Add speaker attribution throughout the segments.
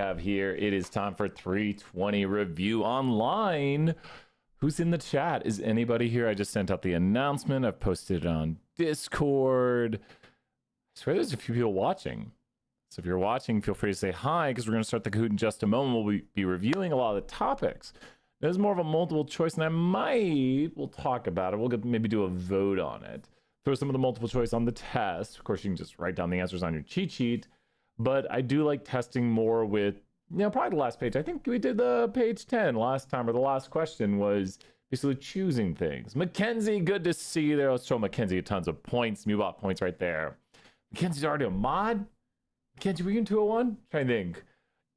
Speaker 1: have here. It is time for 320 review online. Who's in the chat? Is anybody here? I just sent out the announcement. I've posted it on Discord. I swear there's a few people watching. So if you're watching, feel free to say hi, because we're going to start the Kahoot in just a moment. We'll be reviewing a lot of the topics. There's more of a multiple choice, and we'll talk about it. We'll maybe do a vote on it. Throw some of the multiple choice on the test. Of course, you can just write down the answers on your cheat sheet. But I do like testing more with, probably the last page. I think we did the page 10 last time, or the last question was basically choosing things. Mackenzie, good to see you there. Let's show Mackenzie tons of points. Mubot points right there. Mackenzie's already a mod? Mackenzie, were you in 201? Trying to think.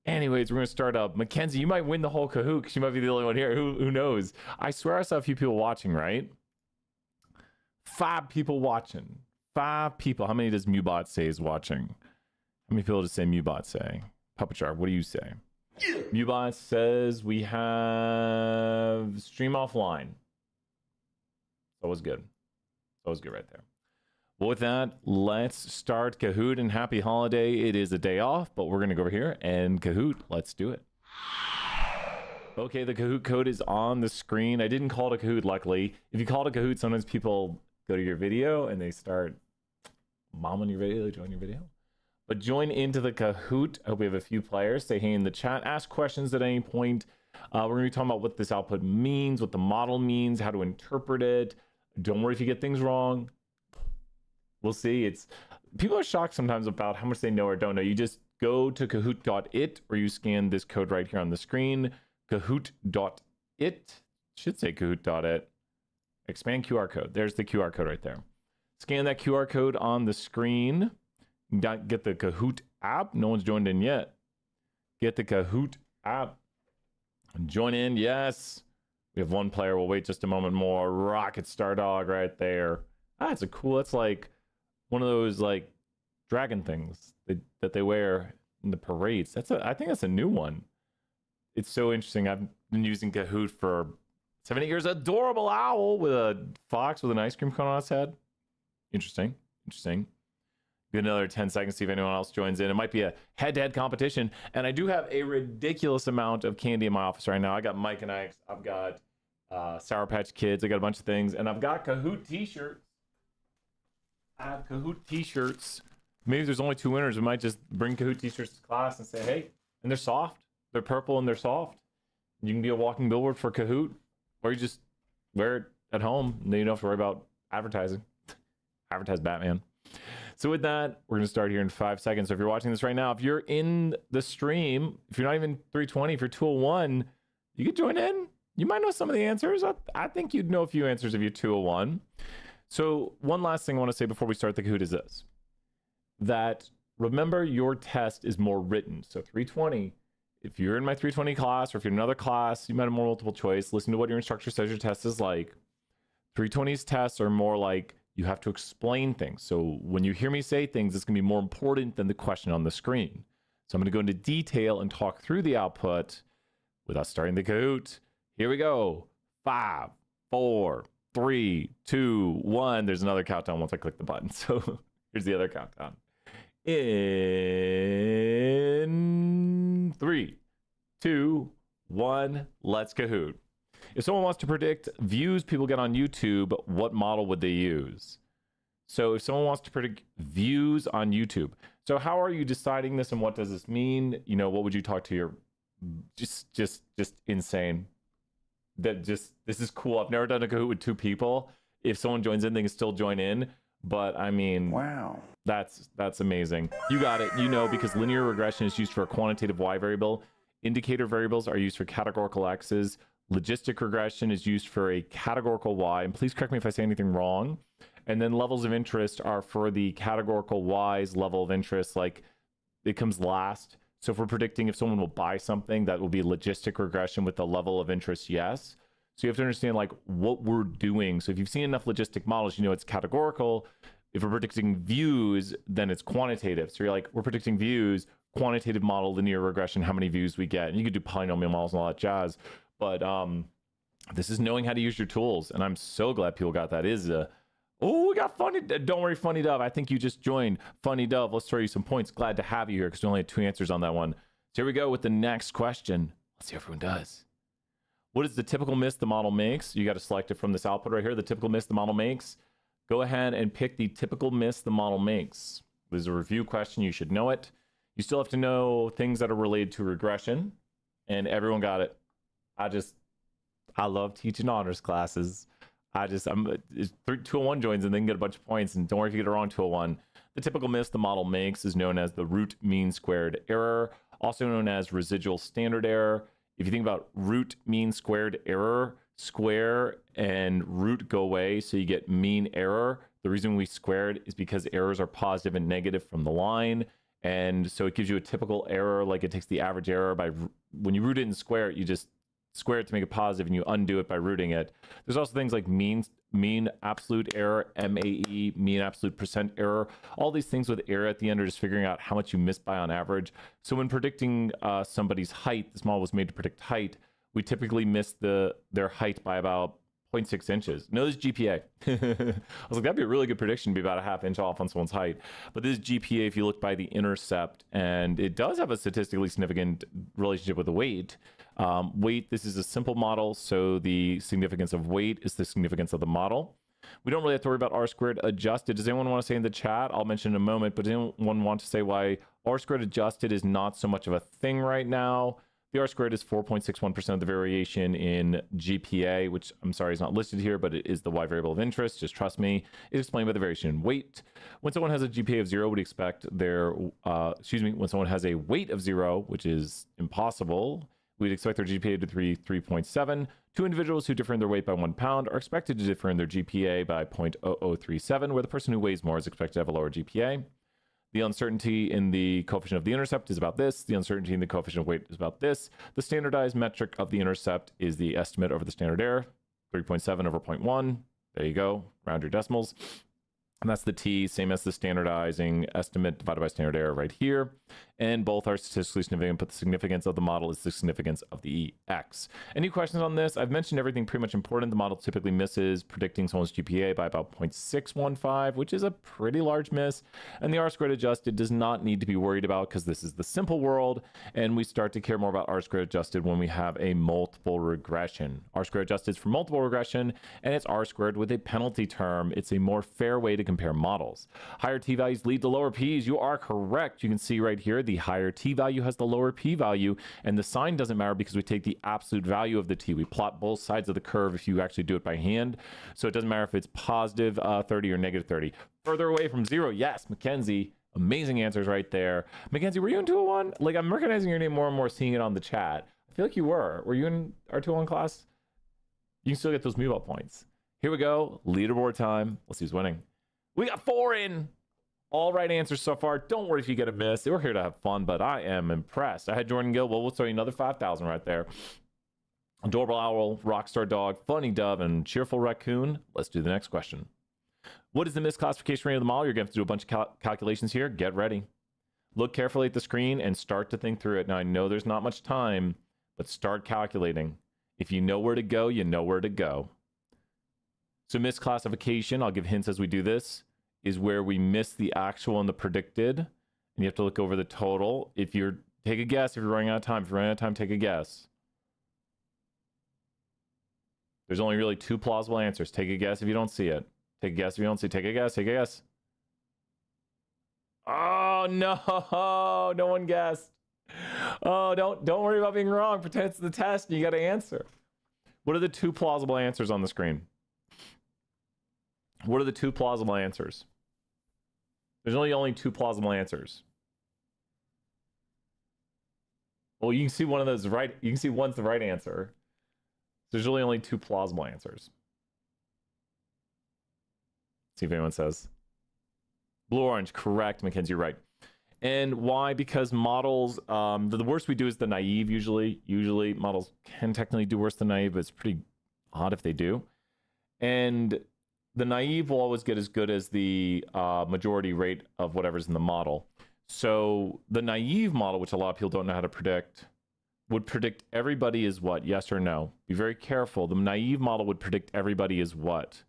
Speaker 1: Anyways, we're going to start up. Mackenzie, you might win the whole Kahoot because you might be the only one here. Who knows? I swear I saw a few people watching, right? 5 people watching. 5 people. How many does Mubot say is watching? How many people does say Mubot say? Puppet Shark, what do you say? Yeah. Mubot says we have stream offline. That was good. That was good right there. Well, with that, let's start Kahoot, and happy holiday. It is a day off, but we're going to go over here and Kahoot. Let's do it. Okay, the Kahoot code is on the screen. I didn't call it a Kahoot, luckily. If you call it a Kahoot, sometimes people go to your video and they start momming your video, they join your video. But join into the Kahoot. I hope we have a few players. Say hey in the chat. Ask questions at any point. We're going to be talking about what this output means, what the model means, how to interpret it. Don't worry if you get things wrong. We'll see. People are shocked sometimes about how much they know or don't know. You just go to kahoot.it, or you scan this code right here on the screen. Kahoot.it. Should say kahoot.it. Expand QR code. There's the QR code right there. Scan that QR code on the screen. Get the Kahoot app. No one's joined in yet. Get the Kahoot app. Join in. Yes. We have 1 player. We'll wait just a moment more. Rocket Star Dog right there. It's a cool. It's like one of those like dragon things that they wear in the parades. I think that's a new one. It's so interesting. I've been using Kahoot for 7 years. Adorable owl with a fox with an ice cream cone on its head. Interesting. Give another 10 seconds, see if anyone else joins in. It might be a head-to-head competition. And I do have a ridiculous amount of candy in my office right now. I got Mike and Ike's. I've got Sour Patch Kids. I got a bunch of things. And I've got Kahoot t-shirts. I have Kahoot t-shirts. Maybe if there's only 2 winners, we might just bring Kahoot t-shirts to class and say, hey, and they're soft. They're purple and they're soft. You can be a walking billboard for Kahoot, or you just wear it at home and then you don't have to worry about advertising. Advertise Batman. So with that, we're going to start here in 5 seconds. So if you're watching this right now, if you're in the stream, if you're not even 320, if you're 201, you could join in. You might know some of the answers. I think you'd know a few answers if you're 201. So one last thing I want to say before we start the Kahoot is this. That remember, your test is more written. So 320, if you're in my 320 class, or if you're in another class, you might have more multiple choice. Listen to what your instructor says your test is like. 320's tests are more like you have to explain things. So when you hear me say things, it's going to be more important than the question on the screen. So I'm going to go into detail and talk through the output with us starting the Kahoot. Here we go. 5, 4, 3, 2, 1. There's another countdown once I click the button. So here's the other countdown. In 3, 2, 1. Let's Kahoot. If someone wants to predict views people get on YouTube, what model would they use? So if someone wants to predict views on YouTube, so how are you deciding this, and what does this mean? What would you talk to your just insane? This is cool. I've never done a Kahoot with 2 people. If someone joins in, they can still join in. But I mean, wow, that's amazing. You got it. Because linear regression is used for a quantitative Y variable. Indicator variables are used for categorical X's. Logistic regression is used for a categorical Y, and please correct me if I say anything wrong. And then levels of interest are for the categorical Y's level of interest, like it comes last. So if we're predicting if someone will buy something, that will be logistic regression with the level of interest yes. So you have to understand like what we're doing. So if you've seen enough logistic models, it's categorical. If we're predicting views, then it's quantitative. So you're like, we're predicting views, quantitative model, linear regression, how many views we get. And you could do polynomial models and all that jazz. But this is knowing how to use your tools, and I'm so glad people got that. We got Funny. Don't worry, Funny Dove. I think you just joined. Funny Dove, let's throw you some points. Glad to have you here because we only had 2 answers on that one. So here we go with the next question. Let's see how everyone does. What is the typical miss the model makes? You got to select it from this output right here. The typical miss the model makes. Go ahead and pick the typical miss the model makes. This is a review question. You should know it. You still have to know things that are related to regression. And everyone got it. I love teaching honors classes. 201 joins and then get a bunch of points. And don't worry if you get it wrong, 201. The typical miss the model makes is known as the root mean squared error, also known as residual standard error. If you think about root mean squared error, square and root go away, so you get mean error. The reason we squared is because errors are positive and negative from the line. And so it gives you a typical error, like it takes the average error by, when you root it and square it, you just square it to make it positive and you undo it by rooting it. There's also things like mean absolute error, MAE, mean absolute percent error. All these things with error at the end are just figuring out how much you missed by on average. So when predicting somebody's height, this model was made to predict height, we typically miss their height by about 0.6 inches. No, this is GPA. I was like, that'd be a really good prediction to be about a half inch off on someone's height. But this is GPA if you look by the intercept, and it does have a statistically significant relationship with the weight. Weight, this is a simple model, so the significance of weight is the significance of the model. We don't really have to worry about R squared adjusted. Does anyone want to say in the chat? I'll mention in a moment, but does anyone want to say why R squared adjusted is not so much of a thing right now? The R squared is 4.61% of the variation in GPA, which I'm sorry is not listed here, but it is the Y variable of interest. Just trust me. It's explained by the variation in weight. When someone has a GPA of 0, we'd expect when someone has a weight of 0, which is impossible, we'd expect their GPA to be 3.7. Two individuals who differ in their weight by 1 pound are expected to differ in their GPA by 0.0037, where the person who weighs more is expected to have a lower GPA. The uncertainty in the coefficient of the intercept is about this. The uncertainty in the coefficient of weight is about this. The standardized metric of the intercept is the estimate over the standard error, 3.7 over 0.1. There you go, round your decimals. And that's the t, same as the standardizing estimate divided by standard error right here. And both are statistically significant, but the significance of the model is the significance of the x. Any questions on this? I've mentioned everything pretty much important. The model typically misses predicting someone's GPA by about 0.615, which is a pretty large miss. And the R squared adjusted does not need to be worried about because this is the simple world. And we start to care more about R squared adjusted when we have a multiple regression. R squared adjusted is for multiple regression, and it's R squared with a penalty term. It's a more fair way to compare models. Higher t-values lead to lower p's. You are correct. You can see right here, the higher t-value has the lower p-value, and the sign doesn't matter because we take the absolute value of the t. We plot both sides of the curve if you actually do it by hand. So it doesn't matter if it's positive 30 or negative 30. Further away from 0, yes, Mackenzie. Amazing answers right there. Mackenzie, were you in 201? Like, I'm recognizing your name more and more, seeing it on the chat. I feel like you were. Were you in our 201 class? You can still get those move up points. Here we go. Leaderboard time. Let's see who's winning. We got 4 in. All right answers so far. Don't worry if you get a miss. We're here to have fun, but I am impressed. I had Jordan Gill. Well, we'll throw you another 5,000 right there. Adorable Owl, Rockstar Dog, Funny Dove, and Cheerful Raccoon. Let's do the next question. What is the misclassification rate of the model? You're going to have to do a bunch of calculations here. Get ready. Look carefully at the screen and start to think through it. Now, I know there's not much time, but start calculating. If you know where to go, you know where to go. So misclassification, I'll give hints as we do this, is where we miss the actual and the predicted. And you have to look over the total. Take a guess if you're running out of time. If you're running out of time, take a guess. There's only really 2 plausible answers. Take a guess if you don't see it. Take a guess if you don't see it. Take a guess, take a guess. Oh, no, no one guessed. Oh, don't worry about being wrong. Pretend it's the test and you got to answer. What are the 2 plausible answers on the screen? What are the 2 plausible answers? There's only 2 plausible answers. Well, you can see one of those right. You can see one's the right answer. There's really only 2 plausible answers. See if anyone says. Blue orange, correct, Mackenzie, you're right. And why? Because models, the worst we do is the naive usually. Usually models can technically do worse than naive, but it's pretty odd if they do. And the naive will always get as good as the majority rate of whatever's in the model. So the naive model, which a lot of people don't know how to predict, would predict everybody is what? Yes or no? Be very careful. The naive model would predict everybody is what?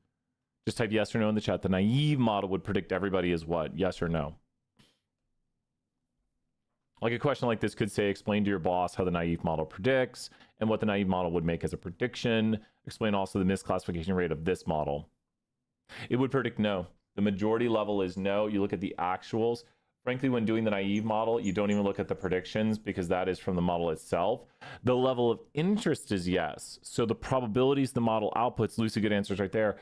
Speaker 1: Just type yes or no in the chat. The naive model would predict everybody is what? Yes or no? Like a question like this could say, explain to your boss how the naive model predicts and what the naive model would make as a prediction. Explain also the misclassification rate of this model. It would predict no. The majority level is no. You look at the actuals. Frankly, when doing the naive model, you don't even look at the predictions because that is from the model itself. The level of interest is yes. So the probabilities the model outputs, Lucy, good answers right there.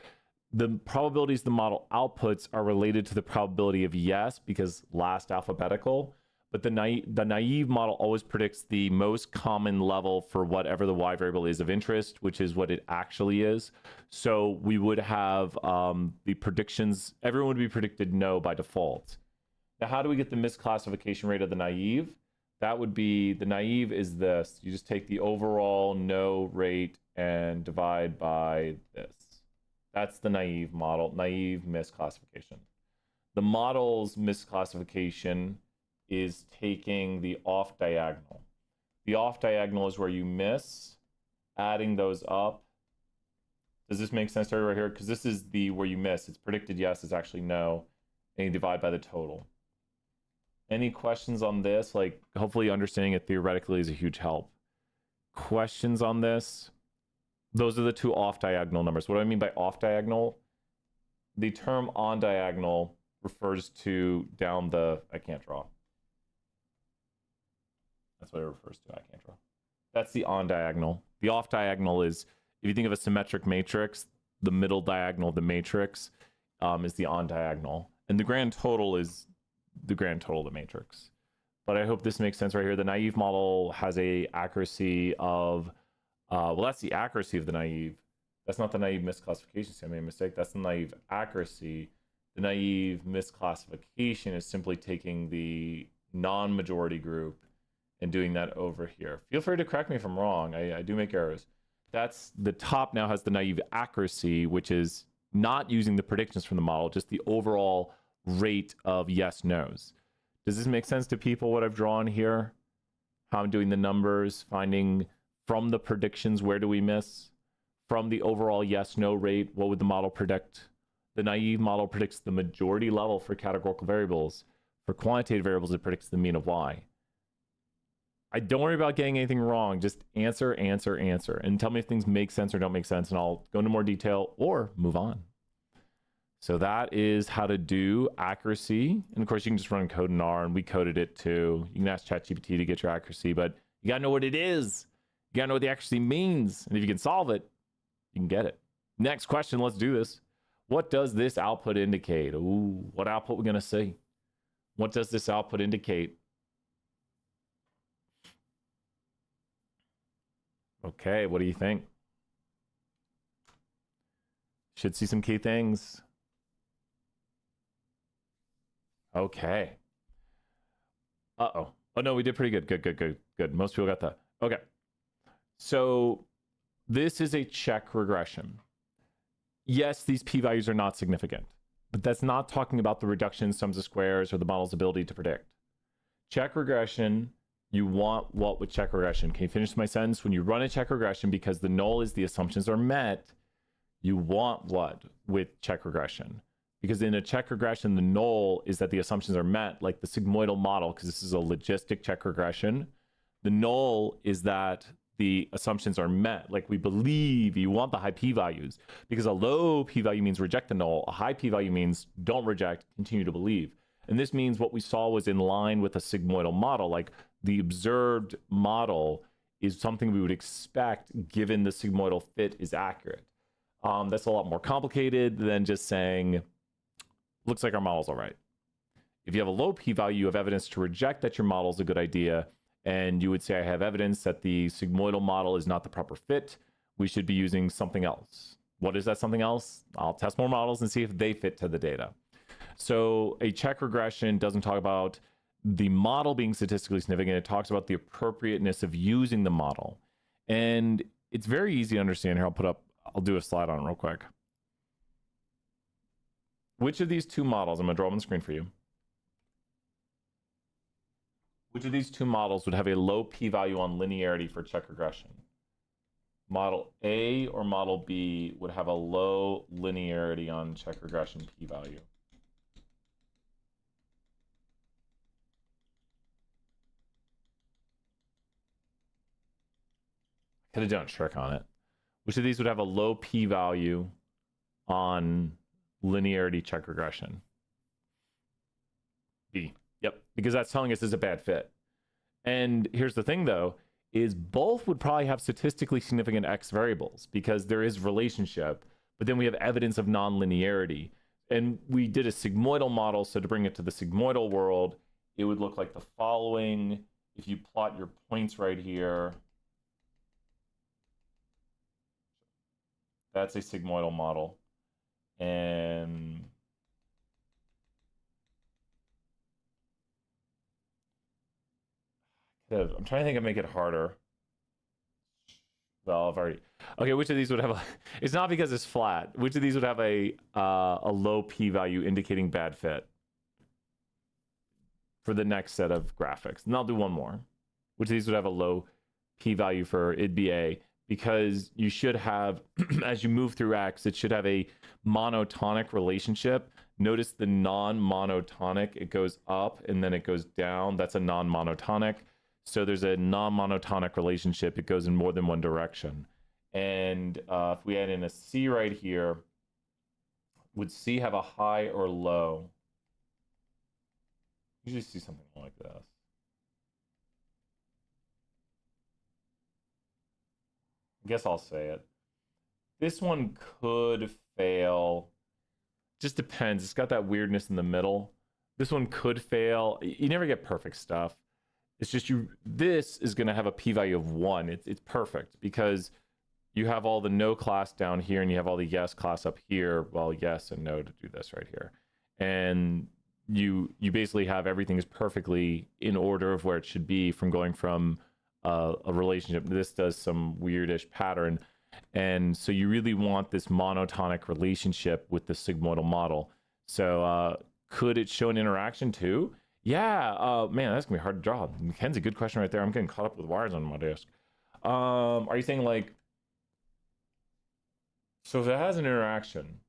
Speaker 1: The probabilities the model outputs are related to the probability of yes because last alphabetical. But the naive model always predicts the most common level for whatever the y variable is of interest, which is what it actually is. So we would have the predictions, everyone would be predicted no by default. Now, how do we get the misclassification rate of the naive? That would be, the naive is this. You just take the overall no rate and divide by this. That's the naive model, naive misclassification. The model's misclassification is taking the off diagonal. The off diagonal is where you miss, adding those up. Does this make sense to everybody here? Because this is the where you miss. It's predicted yes, it's actually no, and you divide by the total. Any questions on this? Like, hopefully understanding it theoretically is a huge help. Questions on this? Those are the two off diagonal numbers. What do I mean by off diagonal? The term on diagonal refers to down the, I can't draw. That's what it refers to. I can't draw. That's the on diagonal. The off diagonal is, if you think of a symmetric matrix, the middle diagonal of the matrix is the on diagonal. And the grand total is the grand total of the matrix. But I hope this makes sense right here. The naive model has a accuracy of, well, that's the accuracy of the naive. That's not the naive misclassification. So I made a mistake. That's the naive accuracy. The naive misclassification is simply taking the non-majority group and doing that over here. Feel free to correct me if I'm wrong. I do make errors. That's the top now has the naive accuracy, which is not using the predictions from the model, just the overall rate of yes, no's. Does this make sense to people what I've drawn here? How I'm doing the numbers, finding from the predictions, where do we miss? From the overall yes, no rate, what would the model predict? The naive model predicts the majority level for categorical variables. For quantitative variables, it predicts the mean of y. I don't worry about getting anything wrong. Just answer, answer, answer. And tell me if things make sense or don't make sense, and I'll go into more detail or move on. So that is how to do accuracy. And of course, you can just run code in R, and we coded it too. You can ask ChatGPT to get your accuracy, but you got to know what it is. You got to know what the accuracy means. And if you can solve it, you can get it. Next question, let's do this. What does this output indicate? Ooh, what output we're going to see? What does this output indicate? Okay, what do you think? Should see some key things. Okay. Uh-oh. Oh, no, we did pretty good. Good. Most people got that. Okay. So this is a check regression. Yes, these p-values are not significant, but that's not talking about the reduction in sums of squares or the model's ability to predict. Check regression, you want what with check regression? Can you finish my sentence? When you run a check regression, because the null is the assumptions are met, you want what with check regression? Because in a check regression, the null is that the assumptions are met, like the sigmoidal model, because this is a logistic check regression. The null is that the assumptions are met, like we believe. You want the high p-values, because a low p-value means reject the null. A high p-value means don't reject, continue to believe. And this means what we saw was in line with a sigmoidal model, like the observed model is something we would expect given the sigmoidal fit is accurate. That's a lot more complicated than just saying, looks like our model's all right. If you have a low p-value, you have evidence to reject that your model's a good idea. And you would say, I have evidence that the sigmoidal model is not the proper fit. We should be using something else. What is that something else? I'll test more models and see if they fit to the data. So a check regression doesn't talk about the model being statistically significant. It talks about the appropriateness of using the model. And it's very easy to understand here. I'll do a slide on it real quick. Which of these two models, I'm gonna draw them on the screen for you. Which of these two models would have a low p-value on linearity for check regression? Model A or model B would have a low linearity on check regression p-value? Could have done a trick on it. Which of these would have a low p-value on linearity check regression? B. Yep, because that's telling us it's a bad fit. And here's the thing, though, is both would probably have statistically significant X variables because there is relationship, but then we have evidence of non-linearity. And we did a sigmoidal model, so to bring it to the sigmoidal world, it would look like the following. If you plot your points right here, that's a sigmoidal model. And I'm trying to think of make it harder. Well, I've already. Okay, which of these would have a? It's not because it's flat. Which of these would have a low p-value indicating bad fit? For the next set of graphics, and I'll do one more. Which of these would have a low p-value for it'd be A, because you should have, as you move through X, it should have a monotonic relationship. Notice the non-monotonic, it goes up and then it goes down. That's a non-monotonic. So there's a non-monotonic relationship. It goes in more than one direction. And if we add in a C right here, would C have a high or low? Usually see something like this. I guess I'll say it. This one could fail. Just depends. It's got that weirdness in the middle. This one could fail. You never get perfect stuff. It's just this is going to have a p-value of 1. It's perfect because you have all the no class down here and you have all the yes class up here. Well, yes and no to do this right here. And you basically have everything is perfectly in order of where it should be from going from a relationship. This does some weirdish pattern. And so you really want this monotonic relationship with the sigmoidal model. So could it show an interaction too? Yeah, man, that's gonna be hard to draw. Mackenzie, good question right there. I'm getting caught up with wires on my desk. Are you saying like, so if it has an interaction,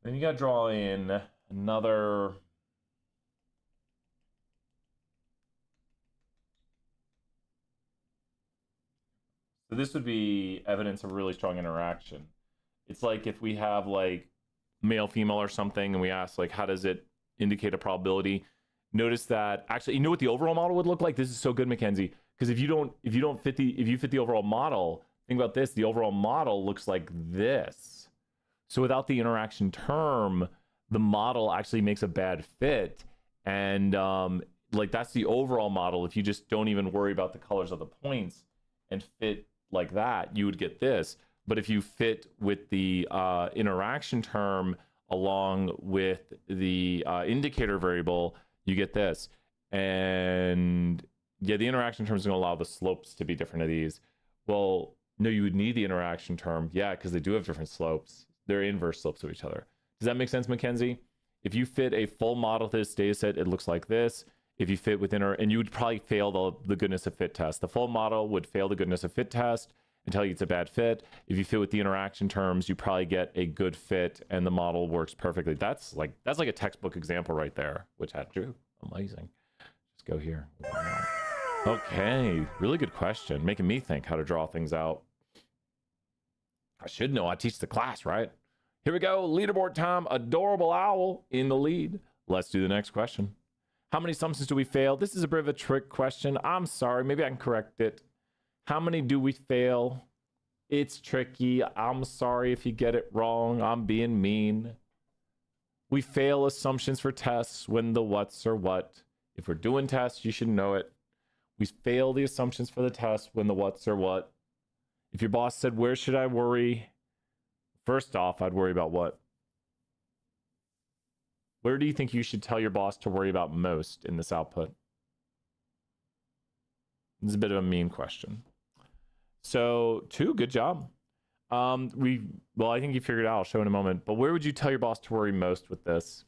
Speaker 1: then you gotta draw in another. So this would be evidence of really strong interaction. It's like if we have like male, female or something, and we ask like, how does it indicate a probability? Notice that actually, you know what the overall model would look like? This is so good, Mackenzie, because if you fit the overall model, think about this, the overall model looks like this. So without the interaction term, the model actually makes a bad fit. And like that's the overall model. If you just don't even worry about the colors of the points and fit like that, you would get this. But if you fit with the interaction term along with the indicator variable, you get this. And yeah, the interaction term is going to allow the slopes to be different of these. Well, no, you would need the interaction term. Yeah, because they do have different slopes. They're inverse slopes of each other. Does that make sense, Mackenzie? If you fit a full model to this data set, it looks like this. If you fit within, and you would probably fail the goodness of fit test. The full model would fail the goodness of fit test and tell you it's a bad fit. If you fit with the interaction terms, you probably get a good fit and the model works perfectly. That's like a textbook example right there, which I drew. Amazing. Just go here. Wow. Okay, really good question. Making me think how to draw things out. I should know. I teach the class, right? Here we go. Leaderboard time. Adorable owl in the lead. Let's do the next question. How many assumptions do we fail? This is a bit of a trick question. I'm sorry. Maybe I can correct it. How many do we fail? It's tricky. I'm sorry if you get it wrong. I'm being mean. We fail assumptions for tests when the what's are what. If we're doing tests, you should know it. We fail the assumptions for the test when the what's are what. If your boss said, where should I worry? First off, I'd worry about what? Where do you think you should tell your boss to worry about most in this output? This is a bit of a mean question. So 2, good job. Well, I think you figured it out. I'll show in a moment. But where would you tell your boss to worry most with this?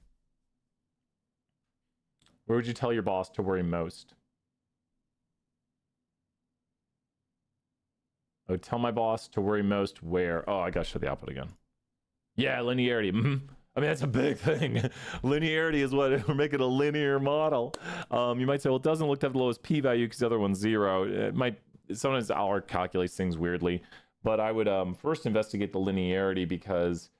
Speaker 1: Where would you tell your boss to worry most? I would tell my boss to worry most where? Oh, I gotta show the output again. Yeah, linearity. I mean, that's a big thing. Linearity is what we're making a linear model. You might say, well, it doesn't look to have the lowest p-value because the other one's 0. It might, sometimes R calculates things weirdly, but I would first investigate the linearity because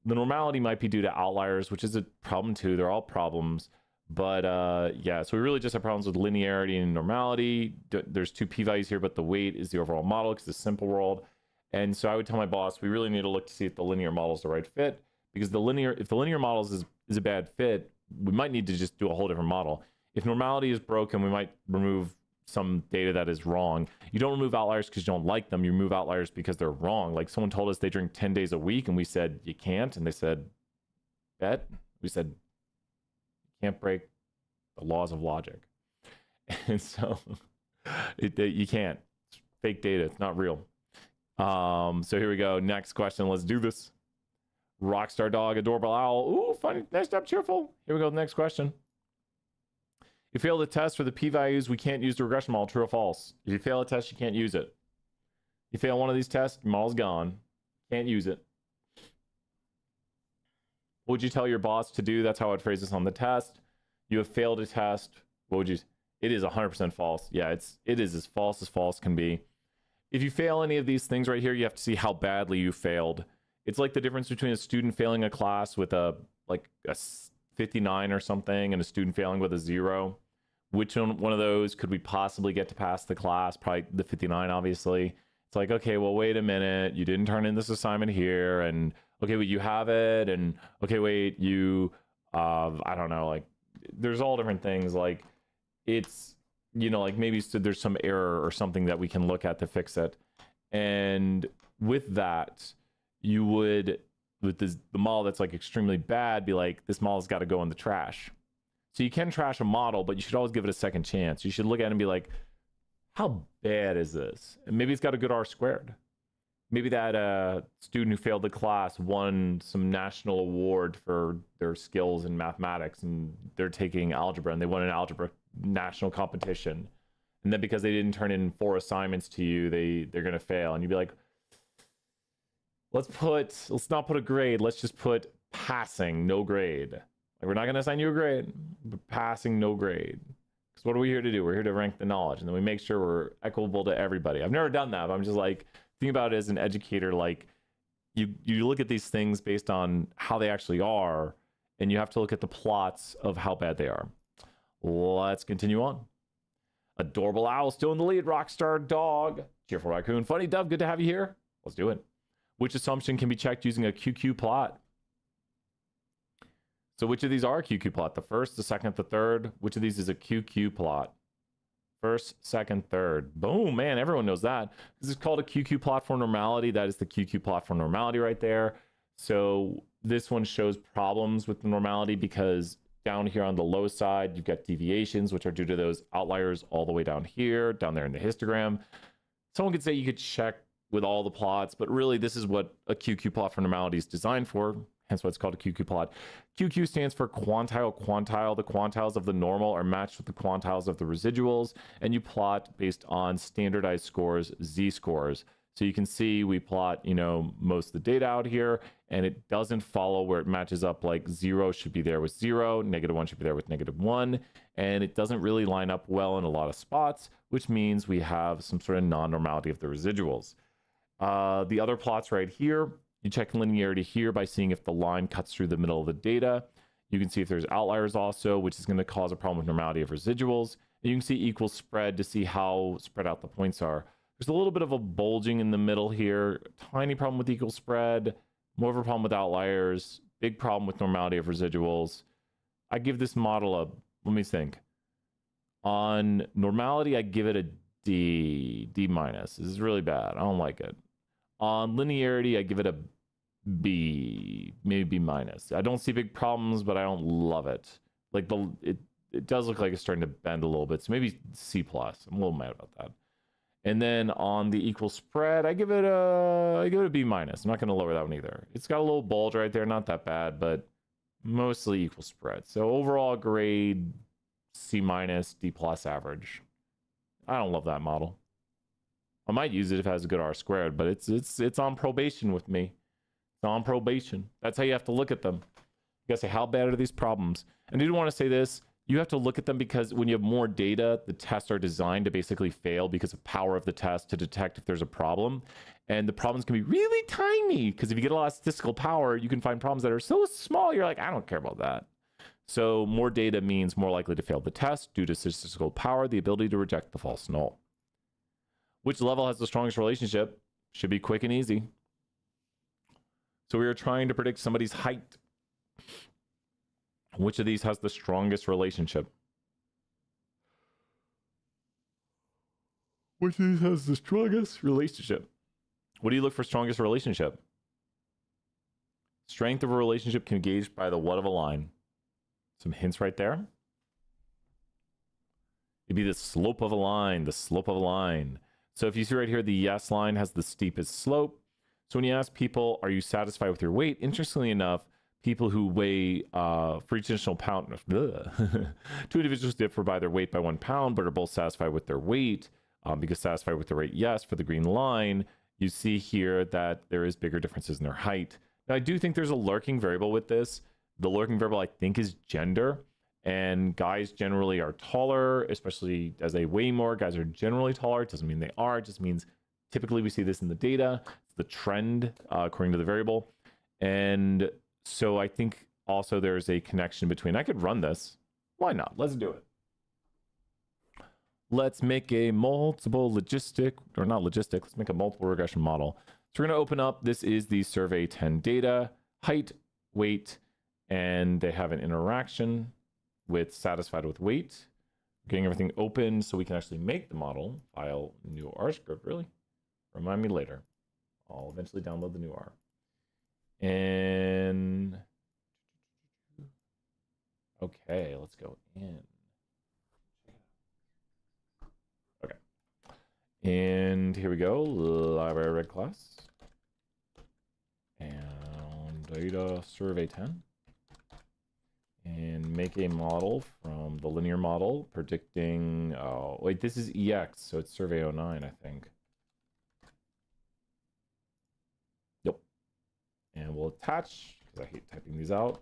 Speaker 1: the normality might be due to outliers, which is a problem too. They're all problems. But yeah, so we really just have problems with linearity and normality. There's 2 p-values here, but the weight is the overall model because it's a simple world. And so I would tell my boss, we really need to look to see if the linear model is the right fit, because if the linear model is a bad fit, we might need to just do a whole different model. If normality is broken, we might remove some data that is wrong. You don't remove outliers because you don't like them. You remove outliers because they're wrong. Like someone told us they drink 10 days a week and we said, you can't. And they said, bet. We said, you can't break the laws of logic. And so you can't. It's fake data. It's not real. So here we go. Next question. Let's do this. Rockstar dog, adorable owl. Ooh, funny. Nice job, cheerful. Here we go. Next question. You fail the test for the p-values, we can't use the regression model. True or false? If you fail a test, you can't use it. You fail one of these tests, your model's gone. Can't use it. What would you tell your boss to do? That's how I'd phrase this on the test. You have failed a test. What would you? It is 100% false. Yeah, it is as false can be. If you fail any of these things right here, you have to see how badly you failed. It's like the difference between a student failing a class with a 59 or something and a student failing with a 0. Which one of those could we possibly get to pass the class? Probably the 59, obviously. It's like, okay, well, wait a minute. You didn't turn in this assignment here. And okay, wait, you have it. And okay, wait, you, I don't know, like, there's all different things. Like, it's, you know, like maybe there's some error or something that we can look at to fix it. And with that, you would, with the model that's like extremely bad, be like, this model's got to go in the trash. So you can trash a model, but you should always give it a second chance. You should look at it and be like, how bad is this? And maybe it's got a good R squared. Maybe that student who failed the class won some national award for their skills in mathematics, and they're taking algebra, and they won an algebra national competition. And then because they didn't turn in 4 assignments to you, they're going to fail. And you'd be like, let's not put a grade. Let's just put passing, no grade. Like, we're not going to assign you a grade, but passing, no grade. Because what are we here to do? We're here to rank the knowledge, and then we make sure we're equitable to everybody. I've never done that, but I'm just like, think about it as an educator. Like, you look at these things based on how they actually are, and you have to look at the plots of how bad they are. Let's continue on. Adorable owl still in the lead. Rockstar dog. Cheerful raccoon. Funny dove. Good to have you here. Let's do it. Which assumption can be checked using a QQ plot? So which of these are a QQ plot? The first, the second, the third? Which of these is a QQ plot? First, second, third. Boom, man, everyone knows that. This is called a QQ plot for normality. That is the QQ plot for normality right there. So this one shows problems with the normality because down here on the low side, you've got deviations, which are due to those outliers all the way down here, down there in the histogram. Someone could say you could check with all the plots, but really this is what a QQ plot for normality is designed for. Hence why it's called a QQ plot. QQ stands for quantile quantile. The quantiles of the normal are matched with the quantiles of the residuals, and you plot based on standardized scores, z-scores. So you can see we plot, you know, most of the data out here, and it doesn't follow where it matches up. Like 0 should be there with 0, -1 should be there with -1, and it doesn't really line up well in a lot of spots, which means we have some sort of non-normality of the residuals. The other plots right here, you check linearity here by seeing if the line cuts through the middle of the data. You can see if there's outliers also, which is going to cause a problem with normality of residuals. And you can see equal spread to see how spread out the points are. There's a little bit of a bulging in the middle here. Tiny problem with equal spread. More of a problem with outliers. Big problem with normality of residuals. I give this model a, let me think. On normality, I give it a D, D minus. This is really bad. I don't like it. On linearity, I give it a B, maybe B minus. I don't see big problems, but I don't love it. Like it does look like it's starting to bend a little bit. So maybe C plus. I'm a little mad about that. And then on the equal spread, I give it a B minus. I'm not going to lower that one either. It's got a little bulge right there, not that bad, but mostly equal spread. So overall grade C minus, D plus average. I don't love that model. I might use it if it has a good R squared, but it's on probation with me. It's on probation. That's how you have to look at them. You gotta say, how bad are these problems? And I do want to say this, you have to look at them because when you have more data, the tests are designed to basically fail because of power of the test to detect if there's a problem. And the problems can be really tiny because if you get a lot of statistical power, you can find problems that are so small, you're like, I don't care about that. So more data means more likely to fail the test due to statistical power, the ability to reject the false null. Which level has the strongest relationship? Should be quick and easy. So we are trying to predict somebody's height. Which of these has the strongest relationship? Which of these has the strongest relationship? What do you look for strongest relationship? Strength of a relationship can be gauged by the what of a line. Some hints right there. It'd be the slope of a line, the slope of a line. So if you see right here, the yes line has the steepest slope. So when you ask people, are you satisfied with your weight? Interestingly enough, people who weigh for each additional pound, two individuals differ by their weight by 1 pound, but are both satisfied with their weight. Because satisfied with their weight, yes, for the green line, you see here that there is bigger differences in their height. Now, I do think there's a lurking variable with this. The lurking variable, I think, is gender. And guys generally are taller, especially as they weigh more. Guys are generally taller. It doesn't mean they are. It just means typically we see this in the data. It's the trend according to the variable. And so I think also there's a connection between, I could run this. Why not? Let's do it. Let's make a multiple logistic, or not logistic, let's make a multiple regression model. So we're going to open up, this is the survey 10 data, height, weight, and they have an interaction with satisfied with weight. Getting everything open so we can actually make the model. File, new R script, really? Remind me later. I'll eventually download the new R. And okay, let's go in. Okay. And here we go, library red class. And data survey 10. And make a model from the linear model predicting, oh, wait, this is EX, so it's survey 09, I think. Yep. And we'll attach, because I hate typing these out.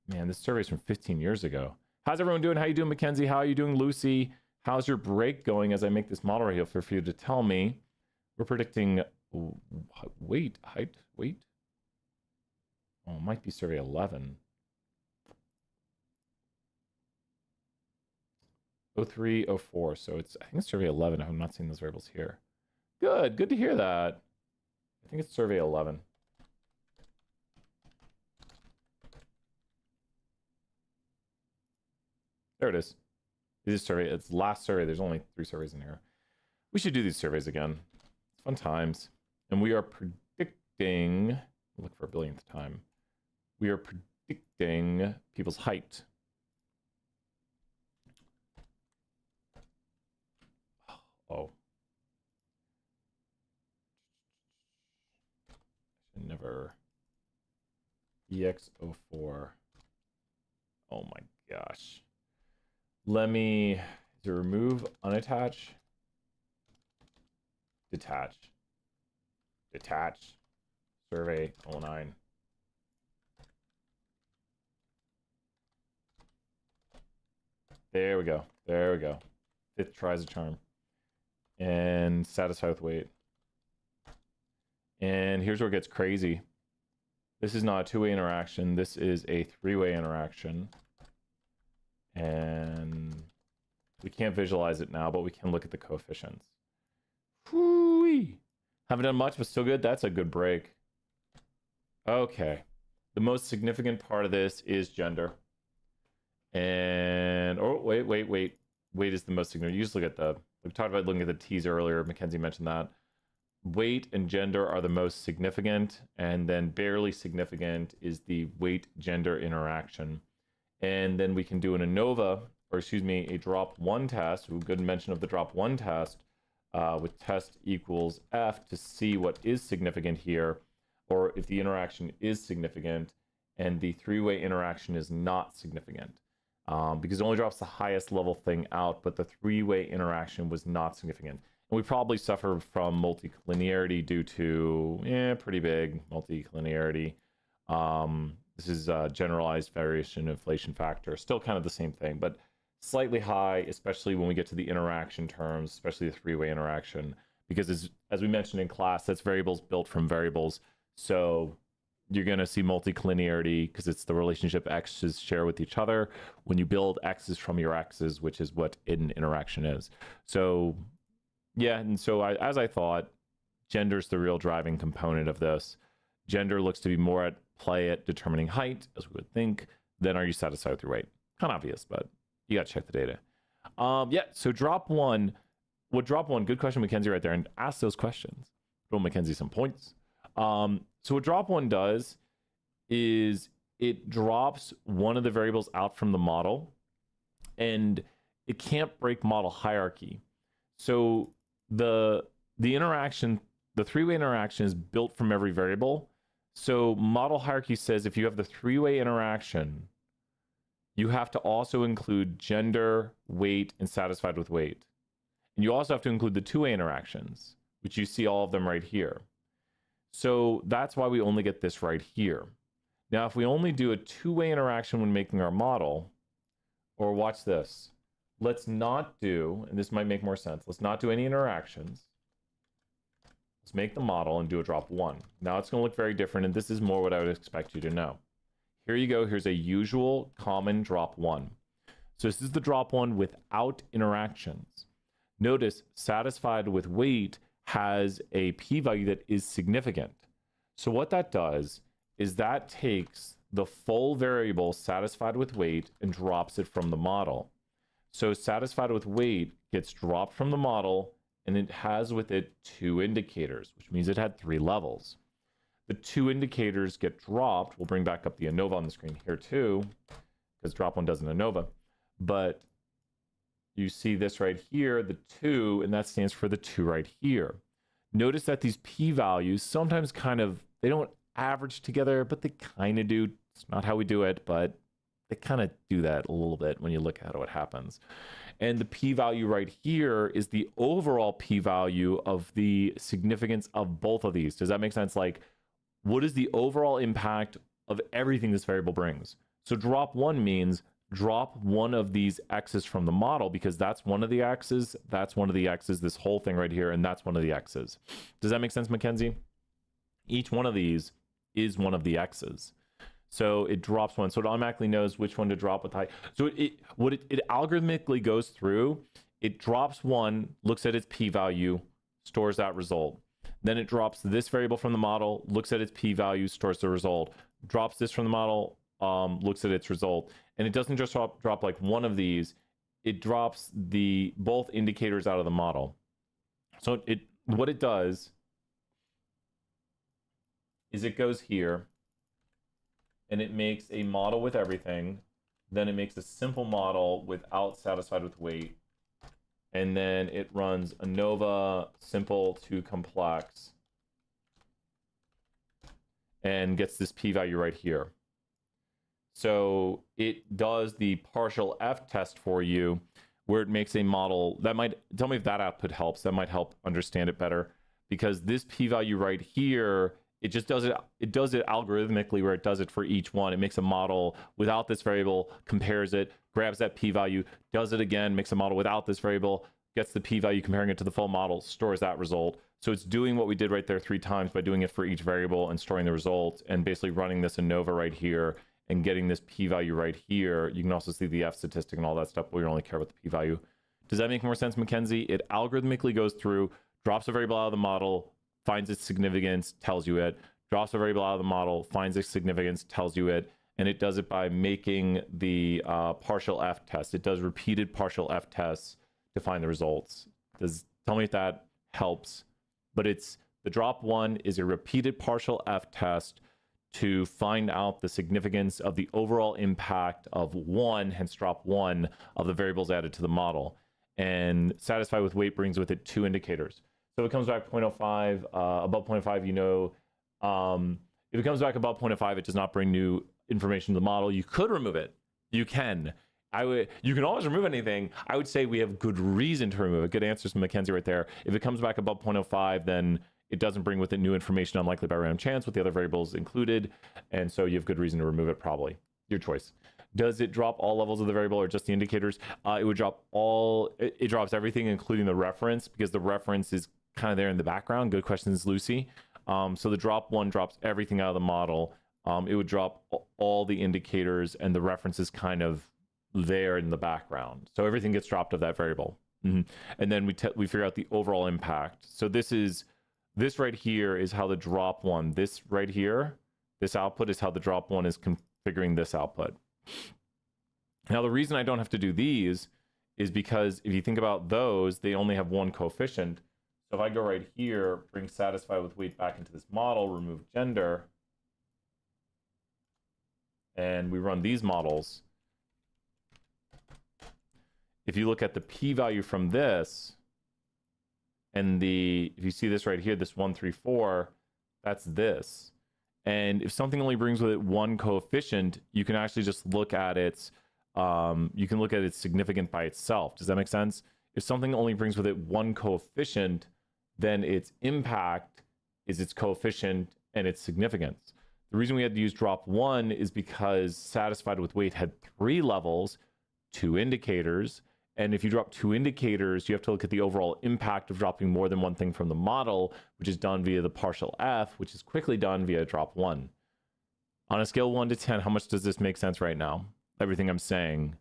Speaker 1: Man, this survey is from 15 years ago. How's everyone doing? How you doing, Mackenzie? How are you doing, Lucy? How's your break going as I make this model right here for you to tell me? We're predicting weight, height, weight. Oh, it might be survey 11. 03, 04. So it's, I think it's survey 11. I'm not seeing those variables here. Good. Good to hear that. I think it's survey 11. There it is. This is survey. It's last survey. There's only 3 surveys in here. We should do these surveys again. It's fun times. And we are predicting, look for a billionth time. We are predicting people's height. Oh. I should never. EX04. Oh my gosh. Let me to remove, unattach, detach, detach, survey 09. There we go. There we go. 5th tries a charm. And satisfy with weight. And here's where it gets crazy. This is not a 2-way interaction. This is a 3-way interaction. And we can't visualize it now, but we can look at the coefficients. Whoo-wee. Haven't done much, but still good. That's a good break. Okay. The most significant part of this is gender. And, oh, wait. Weight is the most significant. You just look at the, we talked about looking at the T's earlier. Mackenzie mentioned that. Weight and gender are the most significant, and then barely significant is the weight-gender interaction. And then we can do an ANOVA, or excuse me, a drop 1 test, good mention of the drop 1 test, with test equals F to see what is significant here, or if the interaction is significant, and the 3-way interaction is not significant. Because it only drops the highest level thing out, but the 3-way interaction was not significant. And we probably suffer from multicollinearity due to, pretty big multicollinearity. This is generalized variation inflation factor, still kind of the same thing, but slightly high, especially when we get to the interaction terms, especially the three-way interaction, because as we mentioned in class, that's variables built from variables. So you're going to see multiclinearity because it's the relationship x's share with each other when you build x's from your x's, which is what an interaction is. So yeah, and so as I thought, gender's the real driving component of this. Gender looks to be more at play at determining height, as we would think, than are you satisfied with your weight. Kind of obvious, but you got to check the data. Yeah, so drop one, good question, Mackenzie, right there, and ask those questions. Throw Mackenzie some points. So what drop one does is it drops one of the variables out from the model, and it can't break model hierarchy. So the interaction, the three-way interaction is built from every variable. So model hierarchy says if you have the three-way interaction, you have to also include gender, weight, and satisfied with weight. And you also have to include the two-way interactions, which you see all of them right here. So that's why we only get this right here. Now, if we only do a two-way interaction when making our model, or watch this, let's not do, and this might make more sense, let's not do any interactions. Let's make the model and do a drop one. Now it's going to look very different, and this is more what I would expect you to know. Here you go. Here's a usual common drop one. So this is the drop one without interactions. Notice satisfied with weight has a p-value that is significant. So what that does is that takes the full variable satisfied with weight and drops it from the model. So satisfied with weight gets dropped from the model, and it has with it two indicators, which means it had three levels. The two indicators get dropped. We'll bring back up the ANOVA on the screen here too, because drop one doesn't ANOVA. But you see this right here, the 2, and that stands for the 2 right here. Notice that these p-values sometimes kind of, they don't average together, but they kind of do. It's not how we do it, but they kind of do that a little bit when you look at what happens. And the p-value right here is the overall p-value of the significance of both of these. Does that make sense? Like, what is the overall impact of everything this variable brings? So drop one means drop one of these x's from the model, because that's one of the x's, that's one of the x's, this whole thing right here, and that's one of the x's. Does that make sense, Mackenzie? Each one of these is one of the x's. So it drops one, so it automatically knows which one to drop with height. So it algorithmically goes through, it drops one, looks at its p-value, stores that result. Then it drops this variable from the model, looks at its p-value, stores the result. Drops this from the model, looks at its result. And it doesn't just drop like one of these, it drops both indicators out of the model. So what it does is it goes here and it makes a model with everything. Then it makes a simple model without satisfied with weight. And then it runs ANOVA simple to complex and gets this p-value right here. So it does the partial F test for you, where it makes a model that might, tell me if that output helps, that might help understand it better, because this p-value right here, it just does it algorithmically, where it does it for each one. It makes a model without this variable, compares it, grabs that p-value, does it again, makes a model without this variable, gets the p-value, comparing it to the full model, stores that result. So it's doing what we did right there 3 times by doing it for each variable and storing the result, and basically running this ANOVA right here and getting this p-value right here. You can also see the F statistic and all that stuff, but we don't really care about the p-value. Does that make more sense, Mackenzie? It algorithmically goes through, drops a variable out of the model, finds its significance, tells you it, drops a variable out of the model, finds its significance, tells you it, and it does it by making the partial F test. It does repeated partial F tests to find the results. Tell me if that helps. But the drop one is a repeated partial F test to find out the significance of the overall impact of one, hence drop one, of the variables added to the model. And satisfied with weight brings with it 2 indicators. So if it comes back 0.05, above 0.5, you know, if it comes back above 0.05, it does not bring new information to the model. You could remove it. You can. You can always remove anything. I would say we have good reason to remove it. Good answers from Mackenzie right there. If it comes back above 0.05, then it doesn't bring with it new information unlikely by random chance with the other variables included. And so you have good reason to remove it, probably. Your choice. Does it drop all levels of the variable or just the indicators? It would drop all, it drops everything, including the reference, because the reference is kind of there in the background. Good questions, Lucy. So the drop one drops everything out of the model. It would drop all the indicators, and the reference is kind of there in the background. So everything gets dropped of that variable. And then we figure out the overall impact. So this right here is how the drop one, this right here, this output is how the drop one is configuring this output. Now, the reason I don't have to do these is because if you think about those, they only have one coefficient. So if I go right here, bring satisfy with weight back into this model, remove gender, and we run these models, if you look at the p-value from this, and if you see this right here, this 134, that's this. And if something only brings with it one coefficient, you can actually just look at its, you can look at its significant by itself. Does that make sense? If something only brings with it one coefficient, then its impact is its coefficient and its significance. The reason we had to use drop one is because satisfied with weight had 3 levels, 2 indicators. And if you drop 2 indicators, you have to look at the overall impact of dropping more than one thing from the model, which is done via the partial F, which is quickly done via drop 1. On a scale 1 to 10, how much does this make sense right now? Everything I'm saying.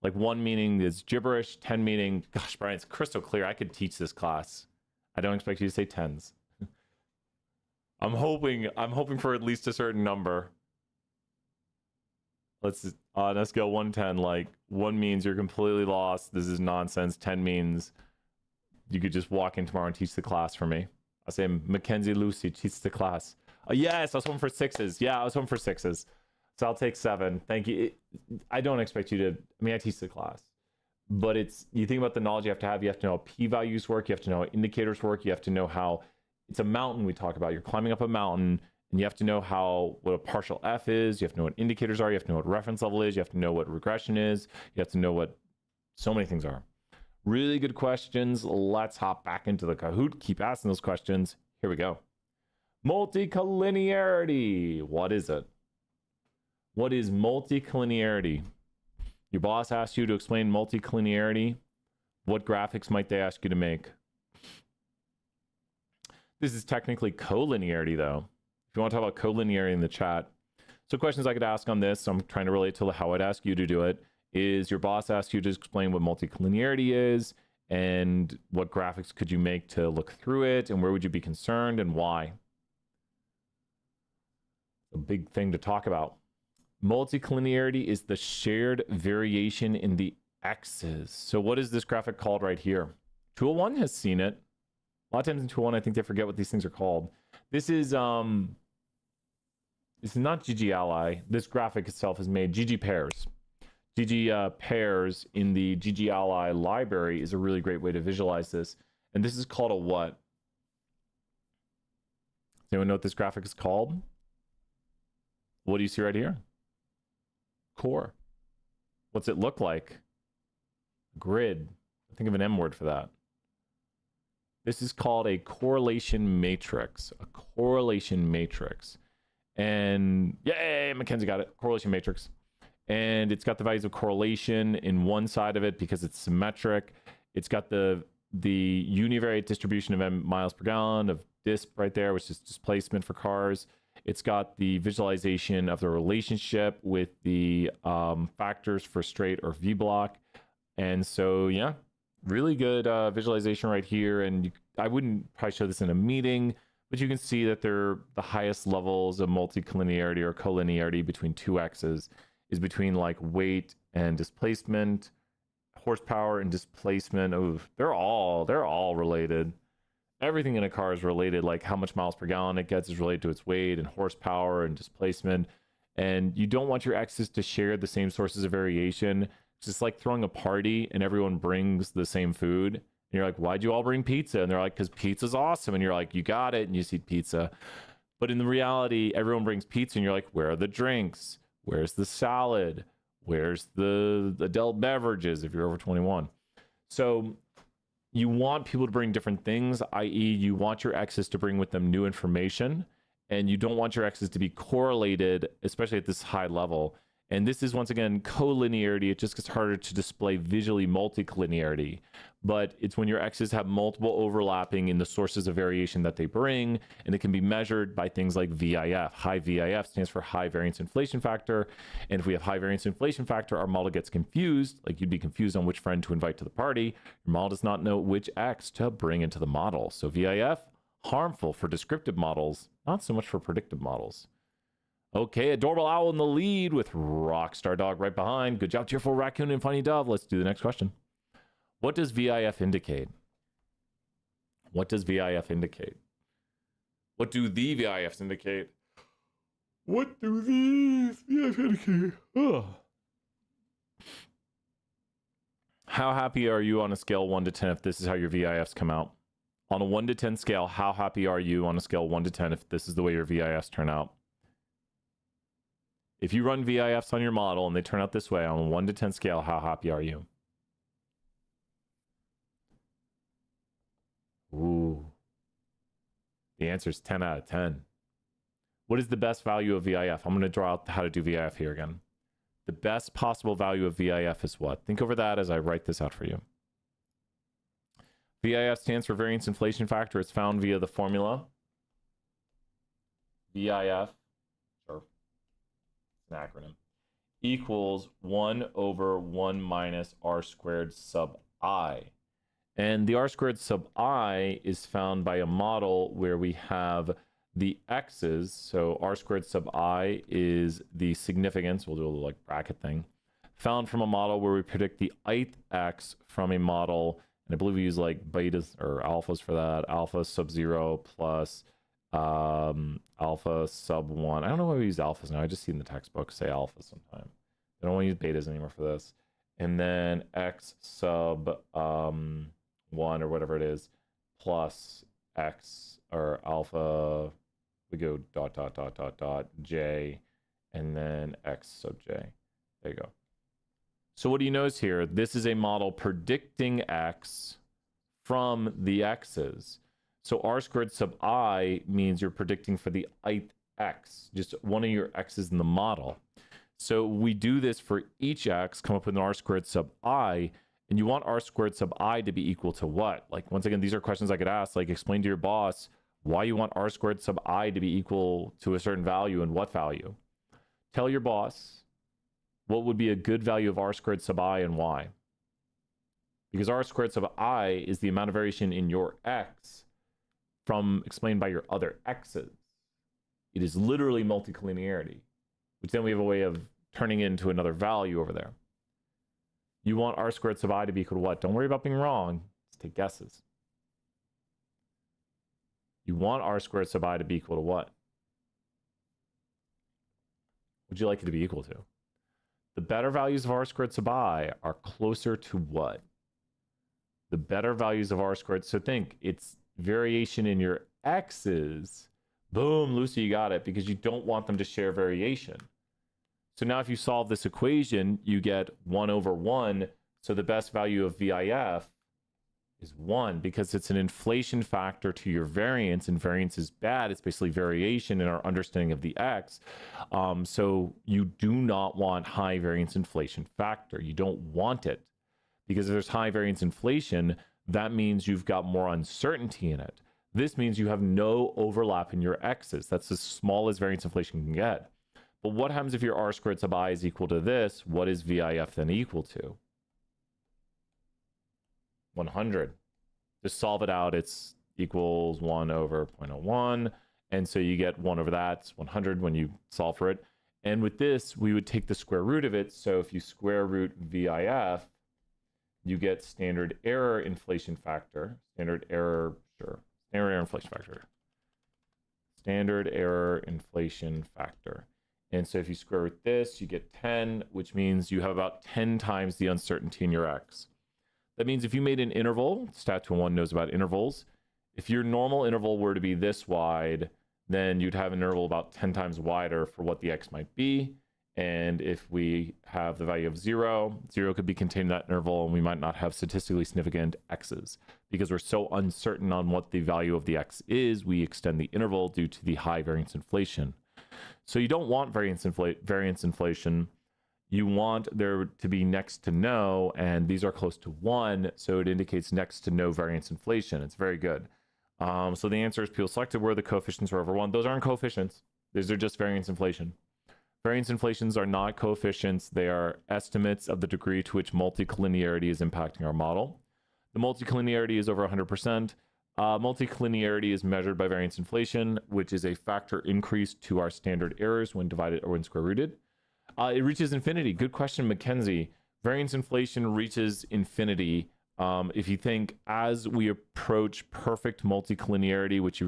Speaker 1: Like 1 meaning is gibberish, 10 meaning, gosh, Brian, it's crystal clear. I could teach this class. I don't expect you to say 10s. I'm hoping for at least a certain number. Let's, on a scale 1 to 10, like 1 means you're completely lost. This is nonsense. 10 means you could just walk in tomorrow and teach the class for me. I say, Mackenzie Lucy, teach the class. Yes, I was hoping for 6s. Yeah, I was hoping for 6s. So I'll take 7. Thank you. I don't expect you to, I mean, I teach the class. But it's, you think about the knowledge you have to know how p-values work, you have to know how indicators work, you have to know how, it's a mountain we talk about. You're climbing up a mountain, and you have to know what a partial F is, you have to know what indicators are, you have to know what reference level is, you have to know what regression is, you have to know what so many things are. Really good questions. Let's hop back into the Kahoot. Keep asking those questions. Here we go. Multicollinearity. What is it? What is multicollinearity? Your boss asked you to explain multicollinearity. What graphics might they ask you to make? This is technically collinearity, though. If you want to talk about collinearity in the chat. So questions I could ask on this, I'm trying to relate to how I'd ask you to do it, is your boss asked you to explain what multicollinearity is, and what graphics could you make to look through it, and where would you be concerned, and why? A big thing to talk about. Multicollinearity is the shared variation in the x's. So what is this graphic called right here? Tool 1 has seen it. A lot of times in Tool 1, I think they forget what these things are called. This is not GG Ally. This graphic itself is made GG pairs. GG pairs in the GG Ally library is a really great way to visualize this. And this is called a what? Does anyone know what this graphic is called? What do you see right here? Core. What's it look like? Grid. Think of an M word for that. This is called a correlation matrix. A correlation matrix. And yay, Mackenzie got it. Correlation matrix. And it's got the values of correlation in one side of it because it's symmetric. It's got the univariate distribution of miles per gallon of disp right there, which is displacement for cars. It's got the visualization of the relationship with the factors for straight or V block. And so, yeah, really good visualization right here. And I wouldn't probably show this in a meeting, but you can see that they're the highest levels of multicollinearity or collinearity between 2 x's is between like weight and displacement, horsepower and displacement. Oh, they're all related. Everything in a car is related, like how much miles per gallon it gets is related to its weight and horsepower and displacement. And you don't want your x's to share the same sources of variation. It's just like throwing a party and everyone brings the same food. And you're like, why'd you all bring pizza? And they're like, because pizza's awesome. And you're like, you got it. And you see pizza. But in the reality, everyone brings pizza and you're like, where are the drinks? Where's the salad? Where's the adult beverages if you're over 21? So you want people to bring different things, i.e., you want your x's to bring with them new information, and you don't want your x's to be correlated, especially at this high level. And this is, once again, collinearity. It just gets harder to display visually multicollinearity. But it's when your x's have multiple overlapping in the sources of variation that they bring, and it can be measured by things like VIF. High VIF stands for high variance inflation factor. And if we have high variance inflation factor, our model gets confused. Like, you'd be confused on which friend to invite to the party. Your model does not know which x to bring into the model. So VIF, harmful for descriptive models, not so much for predictive models. Okay, Adorable Owl in the lead with Rockstar Dog right behind. Good job, Cheerful Raccoon and Funny Dove. Let's do the next question. What does VIF indicate? What does VIF indicate? What do the VIFs indicate? What do these VIFs indicate? Oh. How happy are you on a scale 1 to 10 if this is how your VIFs come out? On a 1 to 10 scale, how happy are you on a scale 1 to 10 if this is the way your VIFs turn out? If you run VIFs on your model and they turn out this way on a 1 to 10 scale, how happy are you? Ooh. The answer is 10 out of 10. What is the best value of VIF? I'm going to draw out how to do VIF here again. The best possible value of VIF is what? Think over that as I write this out for you. VIF stands for variance inflation factor. It's found via the formula. VIF, sure, it's an acronym, equals 1 over 1 minus r squared sub I. And the r squared sub I is found by a model where we have the x's. So r squared sub I is the significance, we'll do a little like bracket thing, found from a model where we predict the ith x from a model. And I believe we use like betas or alphas for that. Alpha sub 0 plus alpha sub 1. I don't know why we use alphas now. I just see in the textbook say alpha sometime. I don't want to use betas anymore for this. And then x sub 1 or whatever it is plus x or alpha, we go dot dot dot dot dot j, and then x sub j. There you go. So what do you notice here? This is a model predicting x from the x's. So r squared sub I means you're predicting for the ith x, just one of your x's in the model. So we do this for each x, come up with an r squared sub I, and you want r squared sub I to be equal to what? Like, once again, these are questions I could ask, like explain to your boss why you want r squared sub I to be equal to a certain value and what value. Tell your boss what would be a good value of r squared sub I and why. Because r squared sub I is the amount of variation in your x from explained by your other x's. It is literally multicollinearity, which then we have a way of turning into another value over there. You want r squared sub I to be equal to what? Don't worry about being wrong. Just take guesses. You want r squared sub I to be equal to what? Would you like it to be equal to? The better values of r squared sub I are closer to what? The better values of r squared, so think, it's variation in your x's. Boom, Lucy, you got it, because you don't want them to share variation. So now if you solve this equation, you get 1 over 1. So the best value of VIF is 1 because it's an inflation factor to your variance, and variance is bad. It's basically variation in our understanding of the x. So you do not want high variance inflation factor. You don't want it because if there's high variance inflation, that means you've got more uncertainty in it. This means you have no overlap in your x's. That's as small as variance inflation can get. But what happens if your r squared sub I is equal to this? What is VIF then equal to? 100. Just solve it out. It's equals 1 over 0.01. And so you get 1 over that. It's 100 when you solve for it. And with this, we would take the square root of it. So if you square root VIF, you get standard error inflation factor. Standard error, sure. Standard error inflation factor. Standard error inflation factor. And so if you square root this, you get 10, which means you have about 10 times the uncertainty in your x. That means if you made an interval, Stat 201 knows about intervals. If your normal interval were to be this wide, then you'd have an interval about 10 times wider for what the x might be. And if we have the value of 0, 0 could be contained in that interval, and we might not have statistically significant x's. Because we're so uncertain on what the value of the x is, we extend the interval due to the high variance inflation. So you don't want variance inflation. You want there to be next to no, and these are close to 1, so it indicates next to no variance inflation. It's very good. So the answer is people selected where the coefficients are over 1. Those aren't coefficients. These are just variance inflation. Variance inflations are not coefficients. They are estimates of the degree to which multicollinearity is impacting our model. The multicollinearity is over 100%. Multicollinearity is measured by variance inflation, which is a factor increase to our standard errors when divided or when square rooted. It reaches infinity. Good question, Mackenzie. Variance inflation reaches infinity. If you think as we approach perfect multicollinearity, which it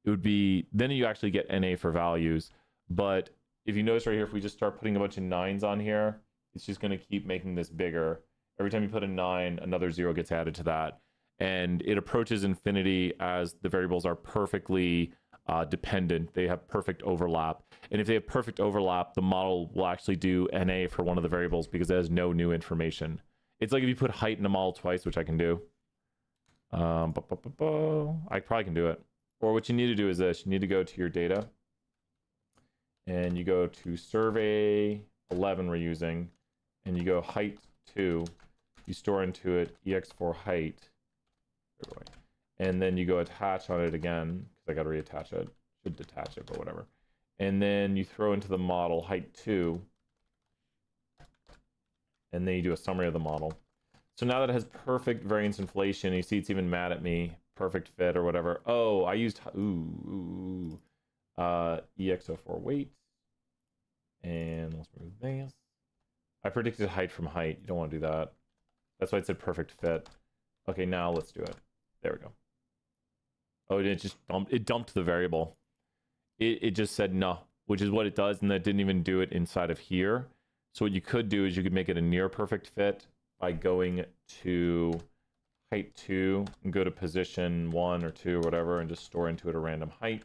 Speaker 1: would be, then you actually get NA for values. But if you notice right here, if we just start putting a bunch of 9s on here, it's just going to keep making this bigger. Every time you put a 9, another 0 gets added to that. And it approaches infinity as the variables are perfectly dependent. They have perfect overlap. And if they have perfect overlap, the model will actually do NA for one of the variables because it has no new information. It's like if you put height in a model twice, which I can do. I probably can do it. Or what you need to do is this. You need to go to your data. And you go to survey 11 we're using. And you go height 2. You store into it ex4 height. And then you go attach on it again, because I got to reattach it. Should detach it, but whatever. And then you throw into the model height 2. And then you do a summary of the model. So now that it has perfect variance inflation, you see it's even mad at me. Perfect fit or whatever. Oh, I used EX04 weight. And let's move this. I predicted height from height. You don't want to do that. That's why it said perfect fit. Okay, now let's do it. There we go. Oh, it just dumped the variable. It just said no, which is what it does, and that didn't even do it inside of here. So what you could do is you could make it a near perfect fit by going to height 2 and go to position 1 or 2 or whatever and just store into it a random height.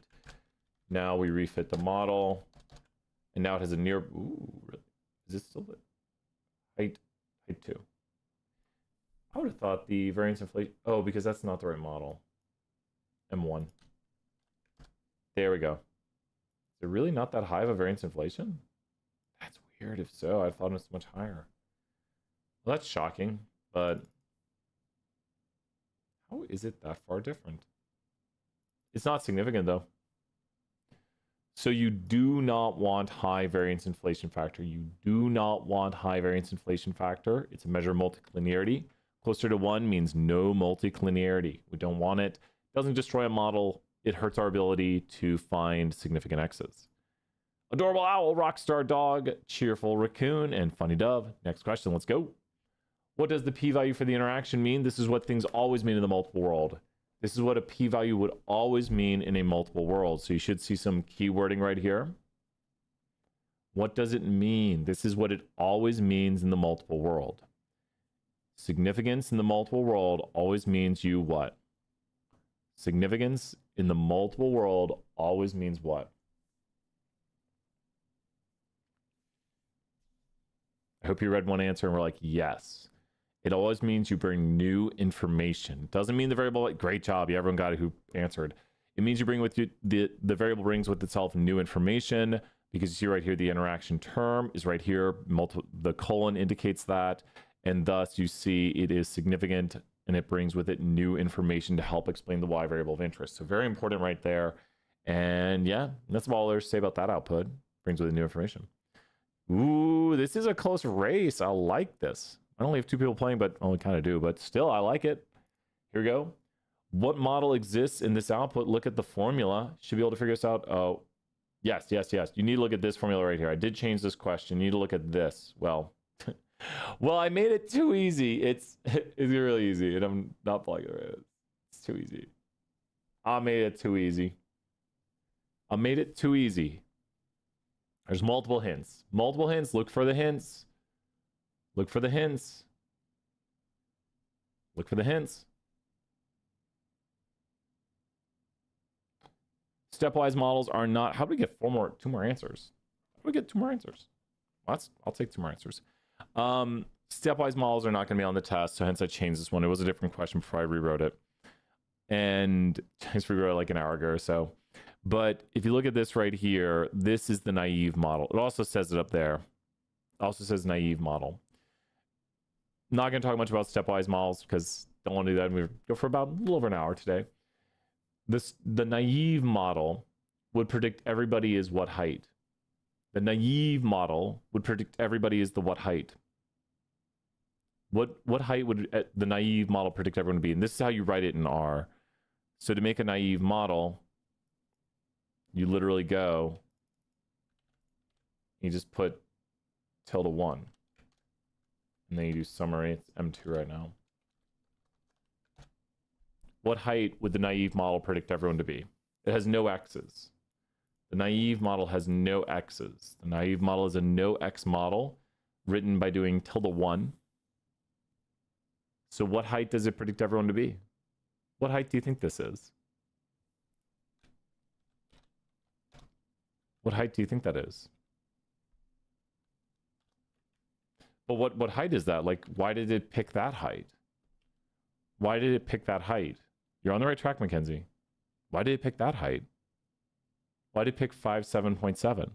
Speaker 1: Now we refit the model, and now it has a near. Ooh, really? Is it still height 2? I would have thought the variance inflation. Oh, because that's not the right model. M1. There we go. Is it really not that high of a variance inflation? That's weird. If so, I thought it was much higher. Well, that's shocking, but how is it that far different? It's not significant though. So you do not want high variance inflation factor. You do not want high variance inflation factor. It's a measure of multicollinearity. Closer to 1 means no multicollinearity. We don't want it. It doesn't destroy a model. It hurts our ability to find significant x's. Adorable owl, rockstar dog, cheerful raccoon, and funny dove. Next question, let's go. What does the p-value for the interaction mean? This is what things always mean in the multiple world. This is what a p-value would always mean in a multiple world. So you should see some keywording right here. What does it mean? This is what it always means in the multiple world. Significance in the multiple world always means you what? Significance in the multiple world always means what? I hope you read one answer and we're like, yes. It always means you bring new information. Doesn't mean the variable, great job, yeah, everyone got it who answered. It means you bring with you, the variable brings with itself new information, because you see right here, the interaction term is right here. The colon indicates that, and thus you see it is significant, and it brings with it new information to help explain the y variable of interest. So very important right there. And yeah, that's all there's to say about that output. Brings with it new information. Ooh, this is a close race. I like this. I only have 2 people playing, but only kind of do, but still I like it. Here we go. What model exists in this output? Look at the formula. Should be able to figure this out. Oh, yes. You need to look at this formula right here. I did change this question. You need to look at this. Well, well, I made it too easy. It's really easy, and I'm not plugging it right. It's too easy. I made it too easy. I made it too easy. There's multiple hints. Multiple hints. Look for the hints. Look for the hints. Look for the hints. Stepwise models are not. How do we get 2 more answers? How do we get 2 more answers? I'll take 2 more answers. Stepwise models are not going to be on the test, so hence I changed this one. It was a different question before I rewrote it. And I just rewrote it like an hour ago or so. But if you look at this right here, this is the naive model. It also says it up there. It also says naive model. Not going to talk much about stepwise models because don't want to do that. We go for about a little over an hour today. The naive model would predict everybody is what height. The naive model would predict everybody is the what height. What height would the naive model predict everyone to be? And this is how you write it in R. So to make a naive model, you literally go, you just put tilde1. And then you do summary. It's M2 right now. What height would the naive model predict everyone to be? It has no x's. The naive model has no x's. The naive model is a no x model written by doing tilde1. So what height does it predict everyone to be? What height do you think this is? What height do you think that is? But what height is that? Like, why did it pick that height? Why did it pick that height? You're on the right track, Mackenzie. Why did it pick that height? Why did it pick 57.7?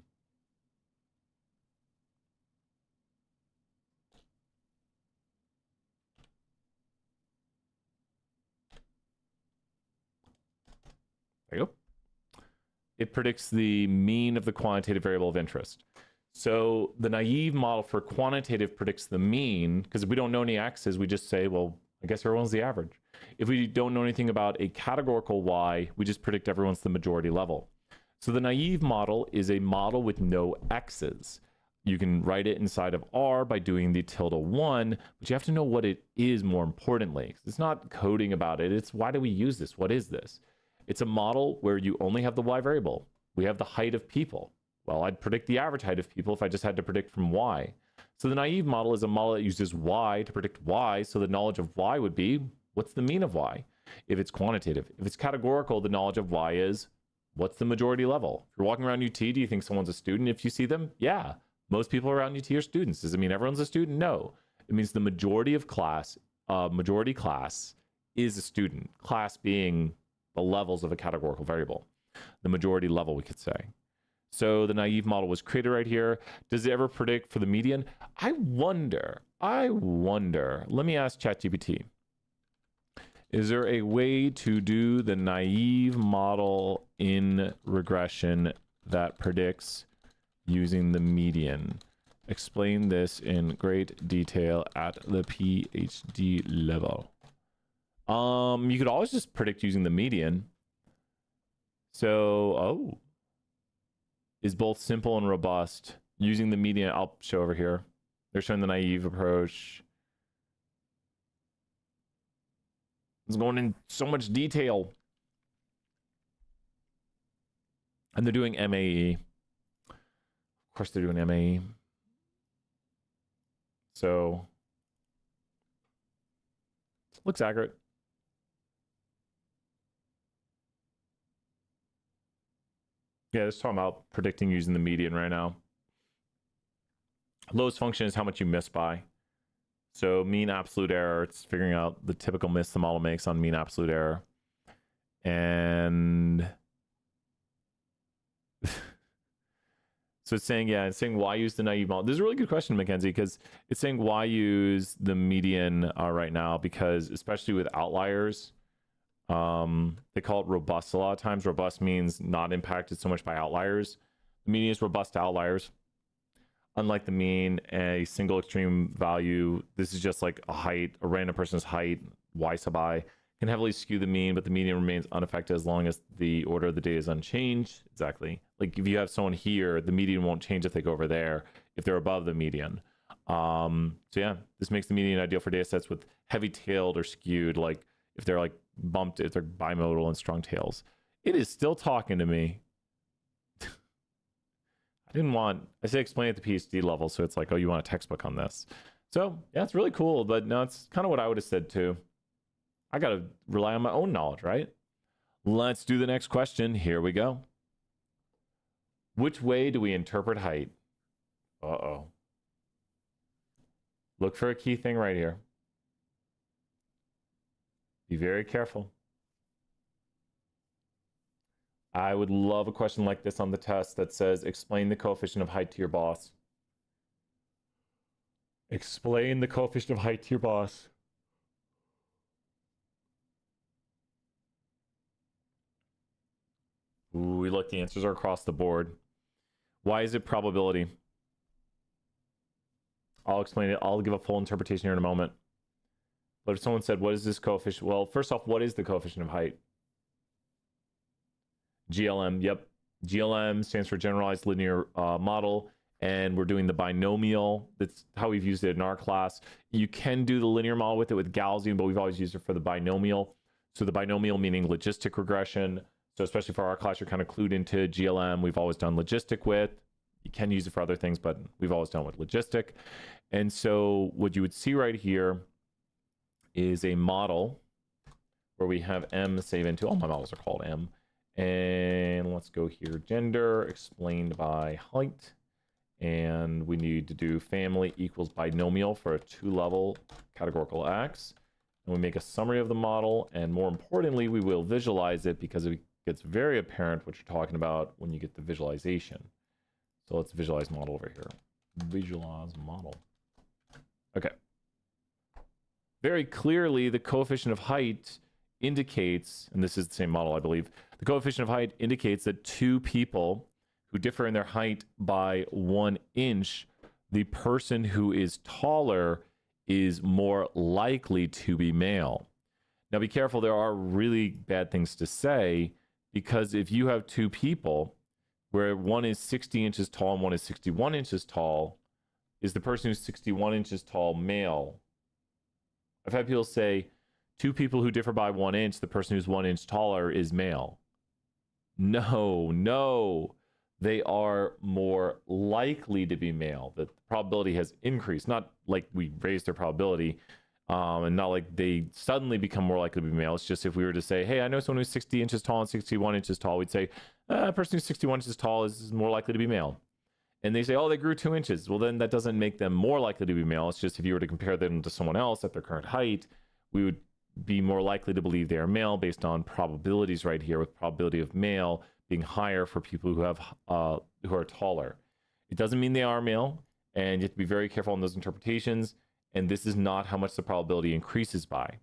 Speaker 1: There you go. It predicts the mean of the quantitative variable of interest. So the naive model for quantitative predicts the mean, because if we don't know any x's, we just say, well, I guess everyone's the average. If we don't know anything about a categorical y, we just predict everyone's the majority level. So the naive model is a model with no x's. You can write it inside of R by doing the tilde1, but you have to know what it is more importantly. It's not coding about it. It's why do we use this? What is this? It's a model where you only have the y variable. We have the height of people. Well, I'd predict the average height of people if I just had to predict from y. So the naive model is a model that uses y to predict y, so the knowledge of y would be, what's the mean of y? If it's quantitative. If it's categorical, the knowledge of y is, what's the majority level? If you're walking around UT, do you think someone's a student if you see them? Yeah. Most people around UT are students. Does it mean everyone's a student? No. It means the majority of class, majority class is a student. Class being the levels of a categorical variable. The majority level, we could say. So the naive model was created right here. Does it ever predict for the median? I wonder. Let me ask ChatGPT. Is there a way to do the naive model in regression that predicts using the median? Explain this in great detail at the PhD level. You could always just predict using the median. So, is both simple and robust. Using the median, I'll show over here. They're showing the naive approach. It's going in so much detail. And they're doing MAE. Of course they're doing MAE. So, looks accurate. Yeah, it's talking about predicting using the median right now. Lowest function is how much you miss by. So mean absolute error, it's figuring out the typical miss the model makes on mean absolute error. And so it's saying, yeah, it's saying why use the naive model. This is a really good question, Mackenzie, because it's saying why use the median right now, because especially with outliers, they call it robust a lot of times. Robust means not impacted so much by outliers. The median is robust to outliers. Unlike the mean, a single extreme value, this is just like a height, a random person's height, y sub I, can heavily skew the mean, but the median remains unaffected as long as the order of the data is unchanged. Exactly. Like if you have someone here, the median won't change if they go over there, if they're above the median. So yeah, this makes the median ideal for data sets with heavy tailed or skewed, like if they're like bumped, if they're bimodal and strong tails. It is still talking to me. I said explain at the PhD level, so it's like, oh, you want a textbook on this. So yeah, it's really cool, but no, it's kind of what I would have said too. I got to rely on my own knowledge, right? Let's do the next question. Here we go. Which way do we interpret height? Uh-oh. Look for a key thing right here. Be very careful. I would love a question like this on the test that says, explain the coefficient of height to your boss. Explain the coefficient of height to your boss. Ooh, look, the answers are across the board. Why is it probability? I'll explain it. I'll give a full interpretation here in a moment. But if someone said, what is this coefficient? Well, first off, what is the coefficient of height? GLM, yep. GLM stands for generalized linear model, and we're doing the binomial. That's how we've used it in our class. You can do the linear model with it with Gaussian, but we've always used it for the binomial. So the binomial meaning logistic regression. So especially for our class, you're kind of clued into GLM. We've always done logistic with. You can use it for other things, but we've always done with logistic. And so what you would see right here is a model where we have M save into, all my models are called M. And let's go here, gender explained by height. And we need to do family equals binomial for a 2-level categorical X. And we make a summary of the model. And more importantly, we will visualize it because it gets very apparent what you're talking about when you get the visualization. So let's visualize model over here. Visualize model. Okay. Very clearly, the coefficient of height indicates, and this is the same model, I believe, the coefficient of height indicates that two people who differ in their height by 1 inch, the person who is taller is more likely to be male. Now be careful, there are really bad things to say, because if you have two people where one is 60 inches tall and one is 61 inches tall, is the person who's 61 inches tall male? I've had people say, two people who differ by 1 inch, the person who's 1 inch taller is male. No, they are more likely to be male. The probability has increased, not like we raised their probability, and not like they suddenly become more likely to be male. It's just if we were to say, hey, I know someone who's 60 inches tall and 61 inches tall, we'd say, a person who's 61 inches tall is more likely to be male. And they say, oh, they grew 2 inches. Well, then that doesn't make them more likely to be male. It's just if you were to compare them to someone else at their current height, we would be more likely to believe they are male based on probabilities right here, with probability of male being higher for people who have who are taller. It doesn't mean they are male, and you have to be very careful on those interpretations. And this is not how much the probability increases by.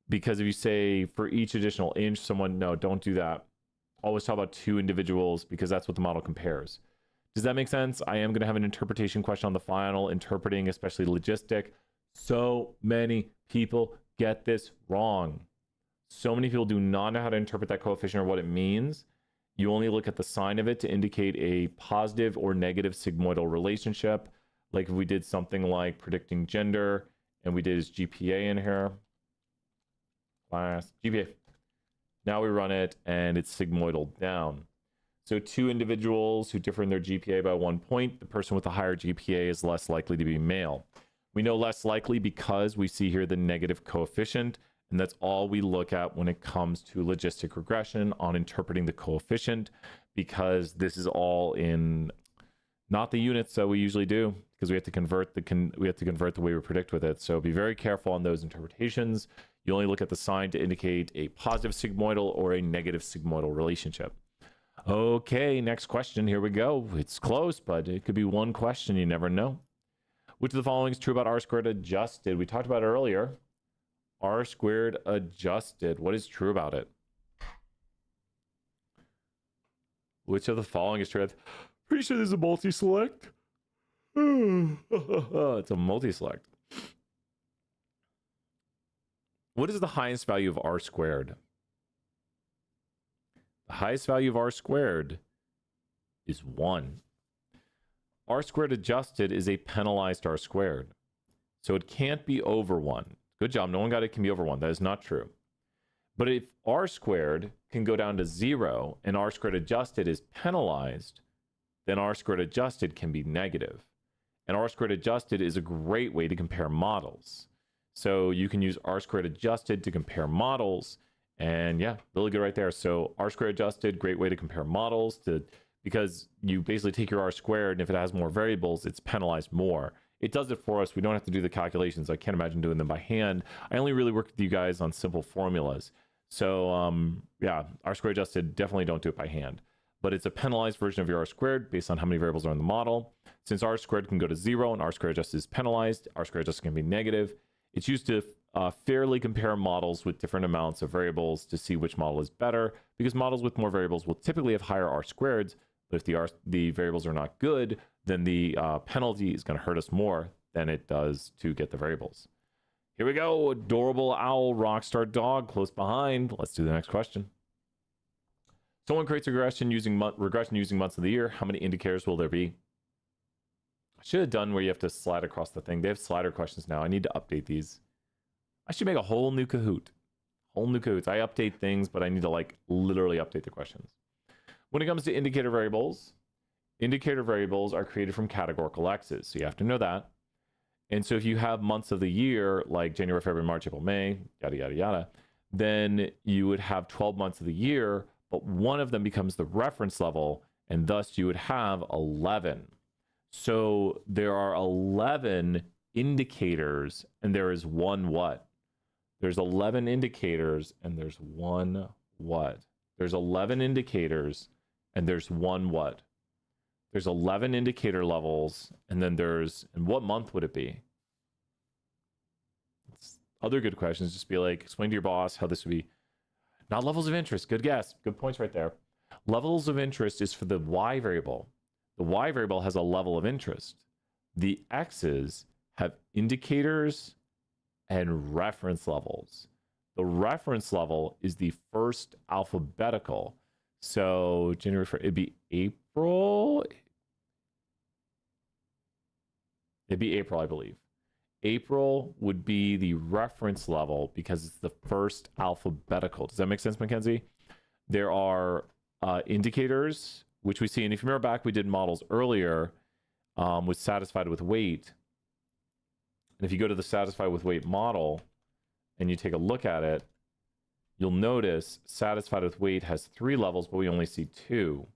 Speaker 1: Because if you say for each additional inch, someone, no, don't do that. Always talk about two individuals because that's what the model compares. Does that make sense? I am going to have an interpretation question on the final, interpreting, especially logistic. So many people get this wrong. So many people do not know how to interpret that coefficient or what it means. You only look at the sign of it to indicate a positive or negative sigmoidal relationship. Like if we did something like predicting gender and we did his GPA in here. Class GPA. Now we run it and it's sigmoidal down. So two individuals who differ in their GPA by 1 point, the person with the higher GPA is less likely to be male. We know less likely because we see here the negative coefficient, and that's all we look at when it comes to logistic regression on interpreting the coefficient, because this is all in not the units that we usually do, because we have to convert the way we predict with it. So be very careful on those interpretations. You only look at the sign to indicate a positive sigmoidal or a negative sigmoidal relationship. Okay, next question. Here we go. It's close, but it could be one question. You never know. Which of the following is true about r squared adjusted? We talked about it earlier. R squared adjusted. What is true about it? Which of the following is true? Pretty sure there's a multi-select. It's a multi-select. What is the highest value of r squared? The highest value of r squared is 1. R squared adjusted is a penalized r squared. So it can't be over 1. Good job. No one got it can be over 1. That is not true. But if r squared can go down to 0 and r squared adjusted is penalized, then r squared adjusted can be negative. And r squared adjusted is a great way to compare models. So you can use r squared adjusted to compare models. And yeah, really good right there. So r squared adjusted, great way to compare models, because you basically take your r squared, and if it has more variables, it's penalized more. it does it for us. We don't have to do the calculations. I can't imagine doing them by hand. I only really work with you guys on simple formulas. So yeah, R squared adjusted, definitely don't do it by hand. But it's a penalized version of your R squared based on how many variables are in the model. Since R squared can go to 0 and R squared adjusted is penalized, R squared adjusted can be negative. It's used to fairly compare models with different amounts of variables to see which model is better, because models with more variables will typically have higher R squareds, but if the variables are not good, then the penalty is going to hurt us more than it does to get the variables. Here we go. Adorable owl, rockstar dog, close behind. Let's do the next question. Someone creates a regression using months of the year. How many indicators will there be? I should have done where you have to slide across the thing. They have slider questions now. I need to update these. I should make a whole new Kahoot. Whole new Kahoots. I update things, but I need to like literally update the questions. When it comes to indicator variables are created from categorical X's. So you have to know that. And so if you have months of the year, like January, February, March, April, May, yada, yada, yada, then you would have 12 months of the year, but one of them becomes the reference level, and thus you would have 11. So there are 11 indicators, and there is one what? There's 11 indicators, and there's one what? There's 11 indicators, and there's one what? There's 11 indicator levels, and then there's, and what month would it be? Other good questions, just be like, explain to your boss how this would be. Not levels of interest. Good guess. Good points right there. Levels of interest is for the Y variable. The Y variable has a level of interest. The X's have indicators and reference levels. The reference level is the first alphabetical. So January, it'd be April. It'd be April, I believe. April would be the reference level because it's the first alphabetical. Does that make sense, Mackenzie? There are indicators, which we see. And if you remember back, we did models earlier with satisfied with weight. And if you go to the satisfied with weight model and you take a look at it, you'll notice satisfied with weight has 3 levels, but we only see 2.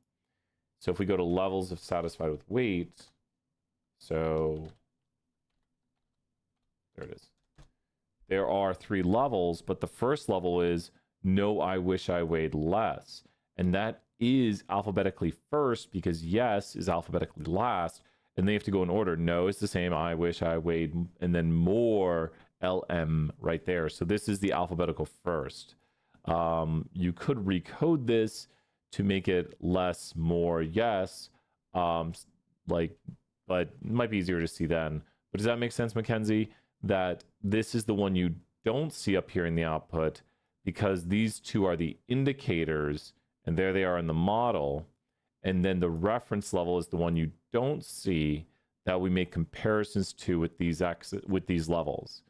Speaker 1: So if we go to levels of satisfied with weight, so there it is. There are 3 levels, but the first level is no, I wish I weighed less. And that is alphabetically first because yes is alphabetically last. And they have to go in order. No is the same. I wish I weighed, and then more LM right there. So this is the alphabetical first. You could recode this to make it less, more, yes. But it might be easier to see then. But does that make sense, Mackenzie? That this is the one you don't see up here in the output because these two are the indicators, and there they are in the model. And then the reference level is the one you don't see that we make comparisons to with these levels.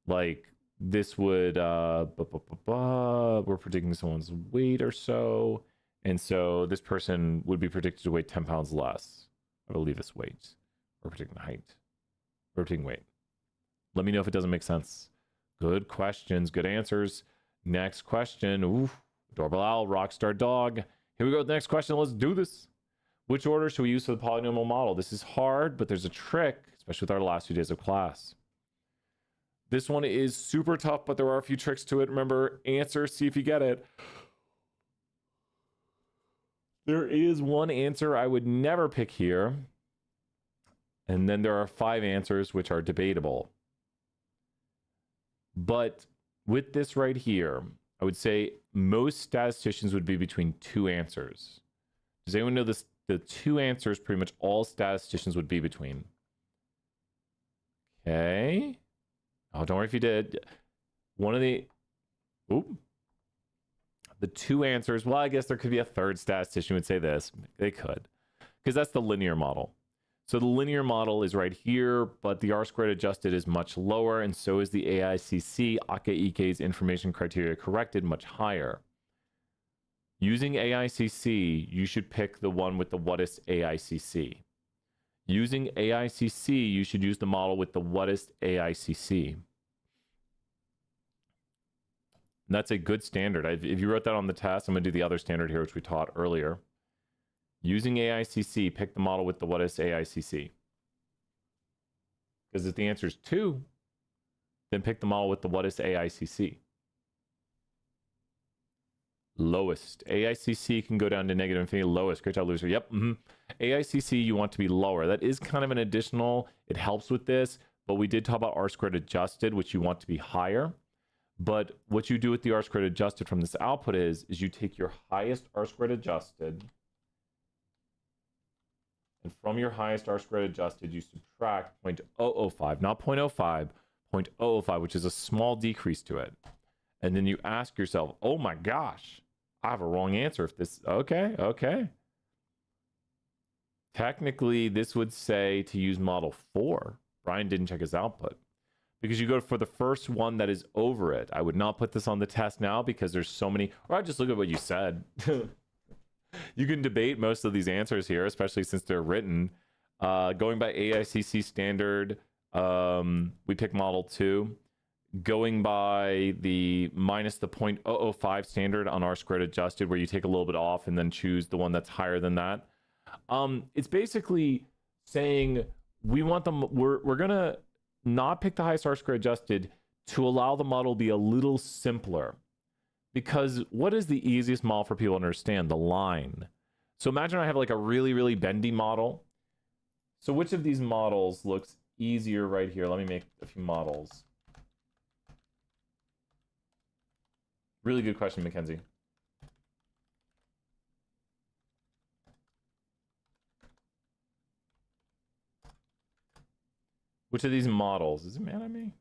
Speaker 1: Like this would, we're predicting someone's weight or so. And so this person would be predicted to weigh 10 pounds less. I believe it's weight. We're predicting height. We're predicting weight. Let me know if it doesn't make sense. Good questions, good answers. Next question. Ooh, adorable owl, rockstar dog. Here we go with the next question. Let's do this. Which order should we use for the polynomial model? This is hard, but there's a trick, especially with our last few days of class. This one is super tough, but there are a few tricks to it. Remember, answer, see if you get it. There is one answer I would never pick here. And then there are 5 answers which are debatable. But with this right here, I would say most statisticians would be between 2 answers. Does anyone know this? The 2 answers pretty much all statisticians would be between. Okay. Oh, don't worry if you did. One of the 2 answers, well, I guess there could be a third statistician who would say this. They could. Because that's the linear model. So the linear model is right here, but the R squared adjusted is much lower, and so is the AICC, Ake-Ike's information criteria corrected, much higher. Using AICC, you should pick the one with the whattest AICC. Using AICC, you should use the model with the whattest AICC. And that's a good standard. If you wrote that on the test, I'm going to do the other standard here, which we taught earlier. Using AICC, pick the model with the whattest AICC. Because if the answer is 2, then pick the model with the what is AICC. Lowest. AICC can go down to negative infinity. Lowest. Great job, loser. Yep. AICC, you want to be lower. That is kind of an additional. It helps with this, but we did talk about R squared adjusted, which you want to be higher. But what you do with the R squared adjusted from this output is you take your highest R squared adjusted, and from your highest R squared adjusted, you subtract 0.005, not 0.05, 0.005, which is a small decrease to it. And then you ask yourself, oh my gosh, I have a wrong answer if this, okay. Technically, this would say to use model 4. Brian didn't check his output. Because you go for the first one that is over it. I would not put this on the test now because there's so many, or I'd just look at what you said. You can debate most of these answers here, especially since they're written. Going by AICC standard, we pick model 2. Going by the minus the 0.005 standard on R squared adjusted, where you take a little bit off and then choose the one that's higher than that. It's basically saying we want them, we're gonna not pick the highest R squared adjusted to allow the model to be a little simpler. Because what is the easiest model for people to understand? The line. So imagine I have like a really, really bendy model. So which of these models looks easier right here? Let me make a few models. Really good question, Mackenzie. Which of these models? Is it mad at me?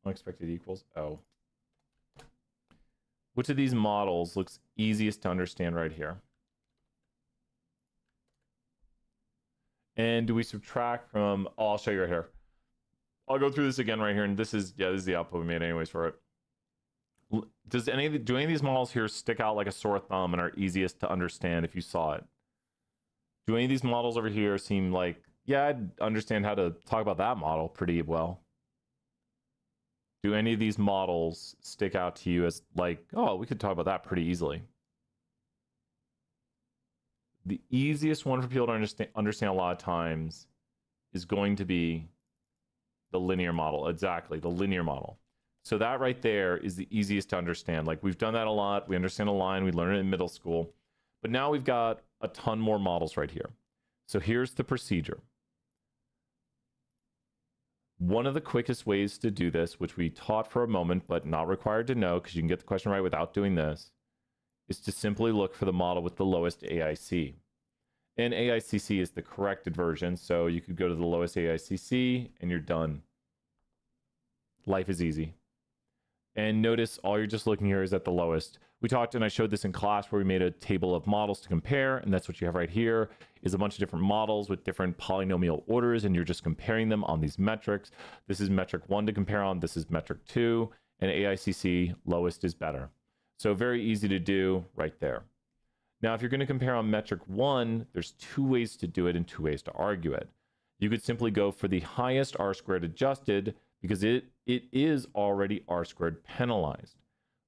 Speaker 1: Unexpected equals. Oh. Which of these models looks easiest to understand right here? And do we subtract from... Oh, I'll show you right here. I'll go through this again right here. And this is the output we made anyways for it. Do any of these models here stick out like a sore thumb and are easiest to understand if you saw it? Do any of these models over here seem like, yeah, I'd understand how to talk about that model pretty well? Do any of these models stick out to you as like, oh, we could talk about that pretty easily? The easiest one for people to understand a lot of times is going to be the linear model. Exactly, the linear model. So that right there is the easiest to understand. Like we've done that a lot. We understand a line. We learned it in middle school. But now we've got a ton more models right here. So here's the procedure. One of the quickest ways to do this, which we taught for a moment, but not required to know because you can get the question right without doing this, is to simply look for the model with the lowest AIC. And AICC is the corrected version. So you could go to the lowest AICC and you're done. Life is easy. And notice all you're just looking here is at the lowest. We talked, and I showed this in class where we made a table of models to compare, and that's what you have right here, is a bunch of different models with different polynomial orders, and you're just comparing them on these metrics. This is metric 1 to compare on, this is metric 2, and AICC, lowest is better. So very easy to do right there. Now, if you're going to compare on metric 1, there's 2 ways to do it and 2 ways to argue it. You could simply go for the highest R squared adjusted, because it is already R squared penalized.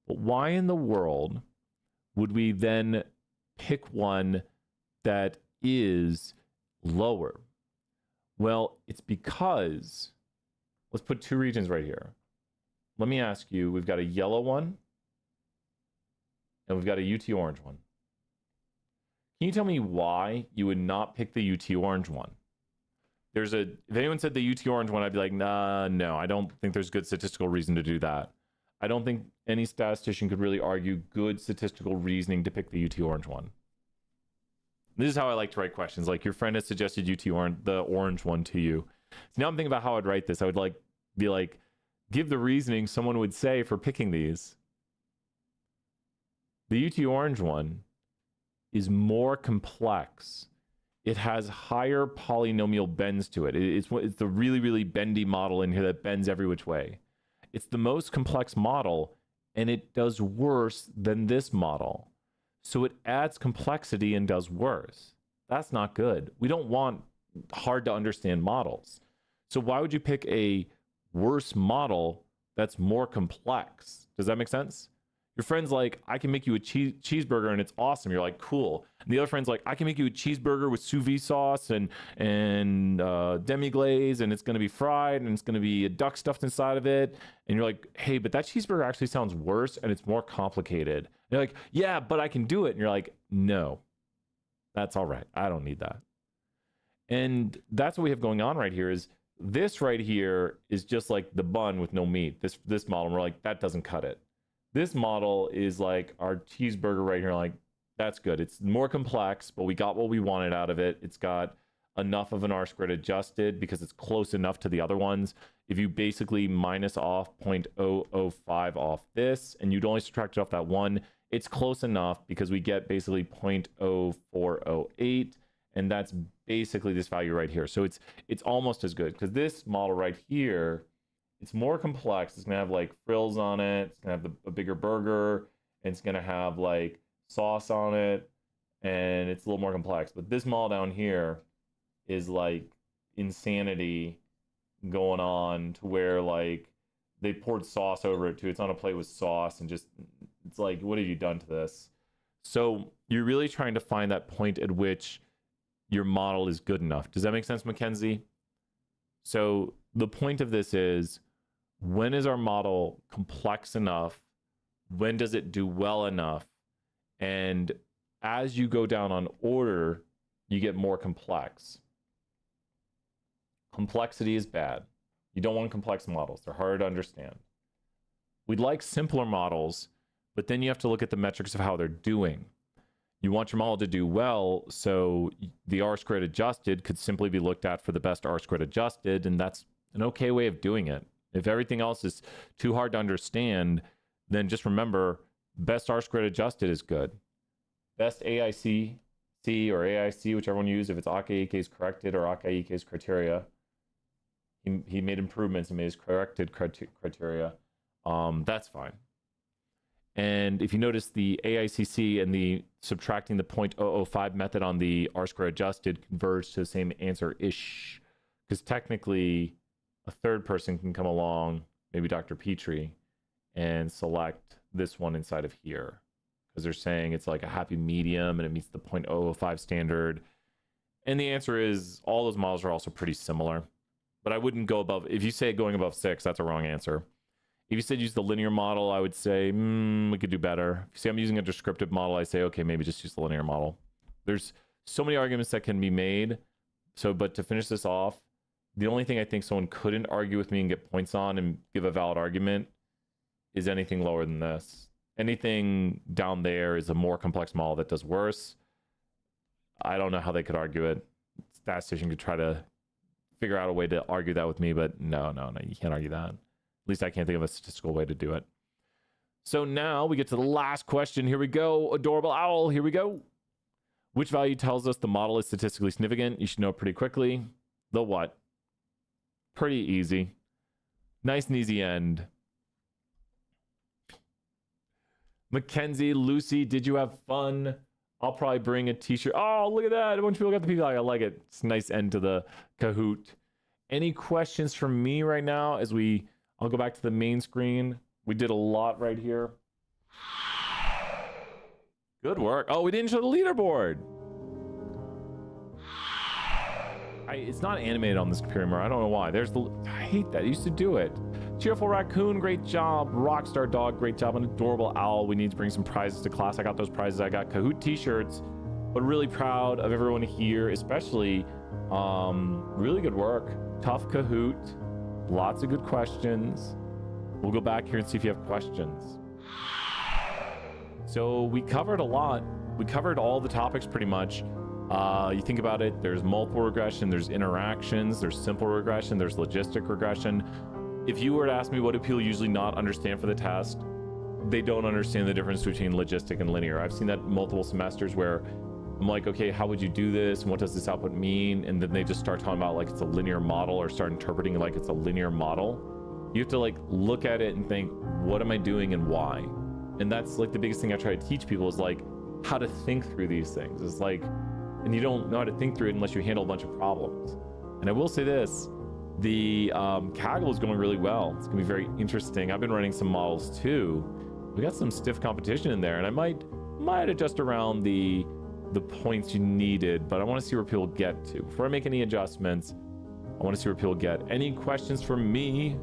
Speaker 1: But why in the world would we then pick one that is lower? Well, it's because, let's put 2 regions right here. Let me ask you, we've got a yellow one, and we've got a UT orange one. Can you tell me why you would not pick the UT orange one? If anyone said the UT orange one, I'd be like, nah, no, I don't think there's good statistical reason to do that. I don't think any statistician could really argue good statistical reasoning to pick the UT orange one. This is how I like to write questions. Like your friend has suggested the orange one to you. So now I'm thinking about how I'd write this. I would be like, give the reasoning someone would say for picking these. The UT orange one is more complex. It has higher polynomial bends to it. It's the really, really bendy model in here that bends every which way. It's the most complex model, and it does worse than this model. So it adds complexity and does worse. That's not good. We don't want hard to understand models. So why would you pick a worse model that's more complex? Does that make sense? Your friend's like, I can make you a cheeseburger and it's awesome. You're like, cool. And the other friend's like, I can make you a cheeseburger with sous vide sauce and demi glaze, and it's going to be fried and it's going to be a duck stuffed inside of it. And you're like, hey, but that cheeseburger actually sounds worse and it's more complicated. And you're like, yeah, but I can do it. And you're like, no, that's all right. I don't need that. And that's what we have going on right here. Is this right here is just like the bun with no meat. This model, we're like, that doesn't cut it. This model is like our cheeseburger right here. Like, that's good. It's more complex, but we got what we wanted out of it. It's got enough of an R-squared adjusted because it's close enough to the other ones. If you basically minus off 0.005 off this, and you'd only subtract it off that one, it's close enough because we get basically 0.0408, and that's basically this value right here. So it's almost as good, because this model right here, it's more complex. It's gonna have like frills on it. It's gonna have a bigger burger, and it's gonna have like sauce on it, and it's a little more complex. But this model down here is like insanity going on, to where like they poured sauce over it too. It's on a plate with sauce, and just, it's like, what have you done to this? So you're really trying to find that point at which your model is good enough. Does that make sense, Mackenzie? So the point of this is, when is our model complex enough? When does it do well enough? And as you go down on order, you get more complex. Complexity is bad. You don't want complex models. They're hard to understand. We'd like simpler models, but then you have to look at the metrics of how they're doing. You want your model to do well, so the R-squared adjusted could simply be looked at for the best R-squared adjusted, and that's an okay way of doing it. If everything else is too hard to understand, then just remember, best R-squared adjusted is good. Best AIC, C or AIC, whichever one you use, if it's Akaike's corrected or Akaike's criteria, he made improvements and made his corrected criteria, that's fine. And if you notice the AICC and the subtracting the 0.005 method on the R-squared adjusted converge to the same answer-ish, because technically a third person can come along, maybe Dr. Petrie, and select this one inside of here, because they're saying it's like a happy medium and it meets the 0.005 standard. And the answer is, all those models are also pretty similar, but I wouldn't go above. If you say going above 6, that's a wrong answer. If you said use the linear model, I would say we could do better. If you say I'm using a descriptive model, I say, okay, maybe just use the linear model. There's so many arguments that can be made. So, but to finish this off, the only thing I think someone couldn't argue with me and get points on and give a valid argument is anything lower than this. Anything down there is a more complex model that does worse. I don't know how they could argue it. Statistician could try to figure out a way to argue that with me, but no, you can't argue that. At least I can't think of a statistical way to do it. So now we get to the last question. Here we go. Adorable Owl. Here we go. Which value tells us the model is statistically significant? You should know pretty quickly. The what? Pretty easy. Nice and easy end. Mackenzie, Lucy, did you have fun? I'll probably bring a t-shirt. Oh, look at that. A bunch of people got the people. I like it. It's a nice end to the Kahoot. Any questions from me right now as I'll go back to the main screen. We did a lot right here. Good work. Oh, we didn't show the leaderboard. It's not animated on this computer anymore. I don't know why. I hate that. I used to do it. Cheerful Raccoon, great job. Rockstar Dog, great job. An Adorable Owl, we need to bring some prizes to class. I got those prizes. I got Kahoot t-shirts, but really proud of everyone here, especially really good work. Tough Kahoot. Lots of good questions. We'll go back here and see if you have questions. So we covered a lot. We covered all the topics pretty much. You think about it, there's multiple regression, there's interactions, there's simple regression, there's logistic regression. If you were to ask me what do people usually not understand for the test, they don't understand the difference between logistic and linear. I've seen that multiple semesters where I'm like, okay, how would you do this? And what does this output mean? And then they just start talking about like it's a linear model, or start interpreting it like it's a linear model. You have to like look at it and think, what am I doing and why? And that's like the biggest thing I try to teach people is like how to think through these things. It's like, and you don't know how to think through it unless you handle a bunch of problems. And I will say this, the Kaggle is going really well. It's gonna be very interesting. I've been running some models too, We got some stiff competition in there, and I might adjust around the points you needed, but I want to see where people get to. Before I make any adjustments, I want to see where people get. Any questions from me?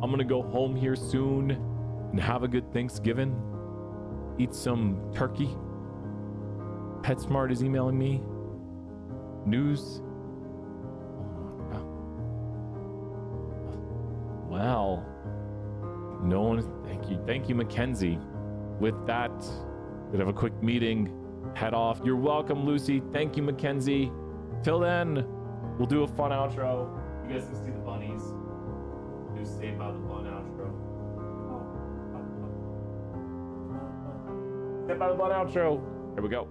Speaker 1: I'm going to go home here soon and have a good Thanksgiving. Eat some turkey. PetSmart is emailing me. News. Oh my God. Wow. No one. Thank you, Mackenzie. With that, we have a quick meeting. Head off. You're welcome, Lucy. Thank you, Mackenzie. Till then, we'll do a fun outro. You guys can see the bunnies. Do Saved by the Bun outro. Saved by the Bun outro. Here we go.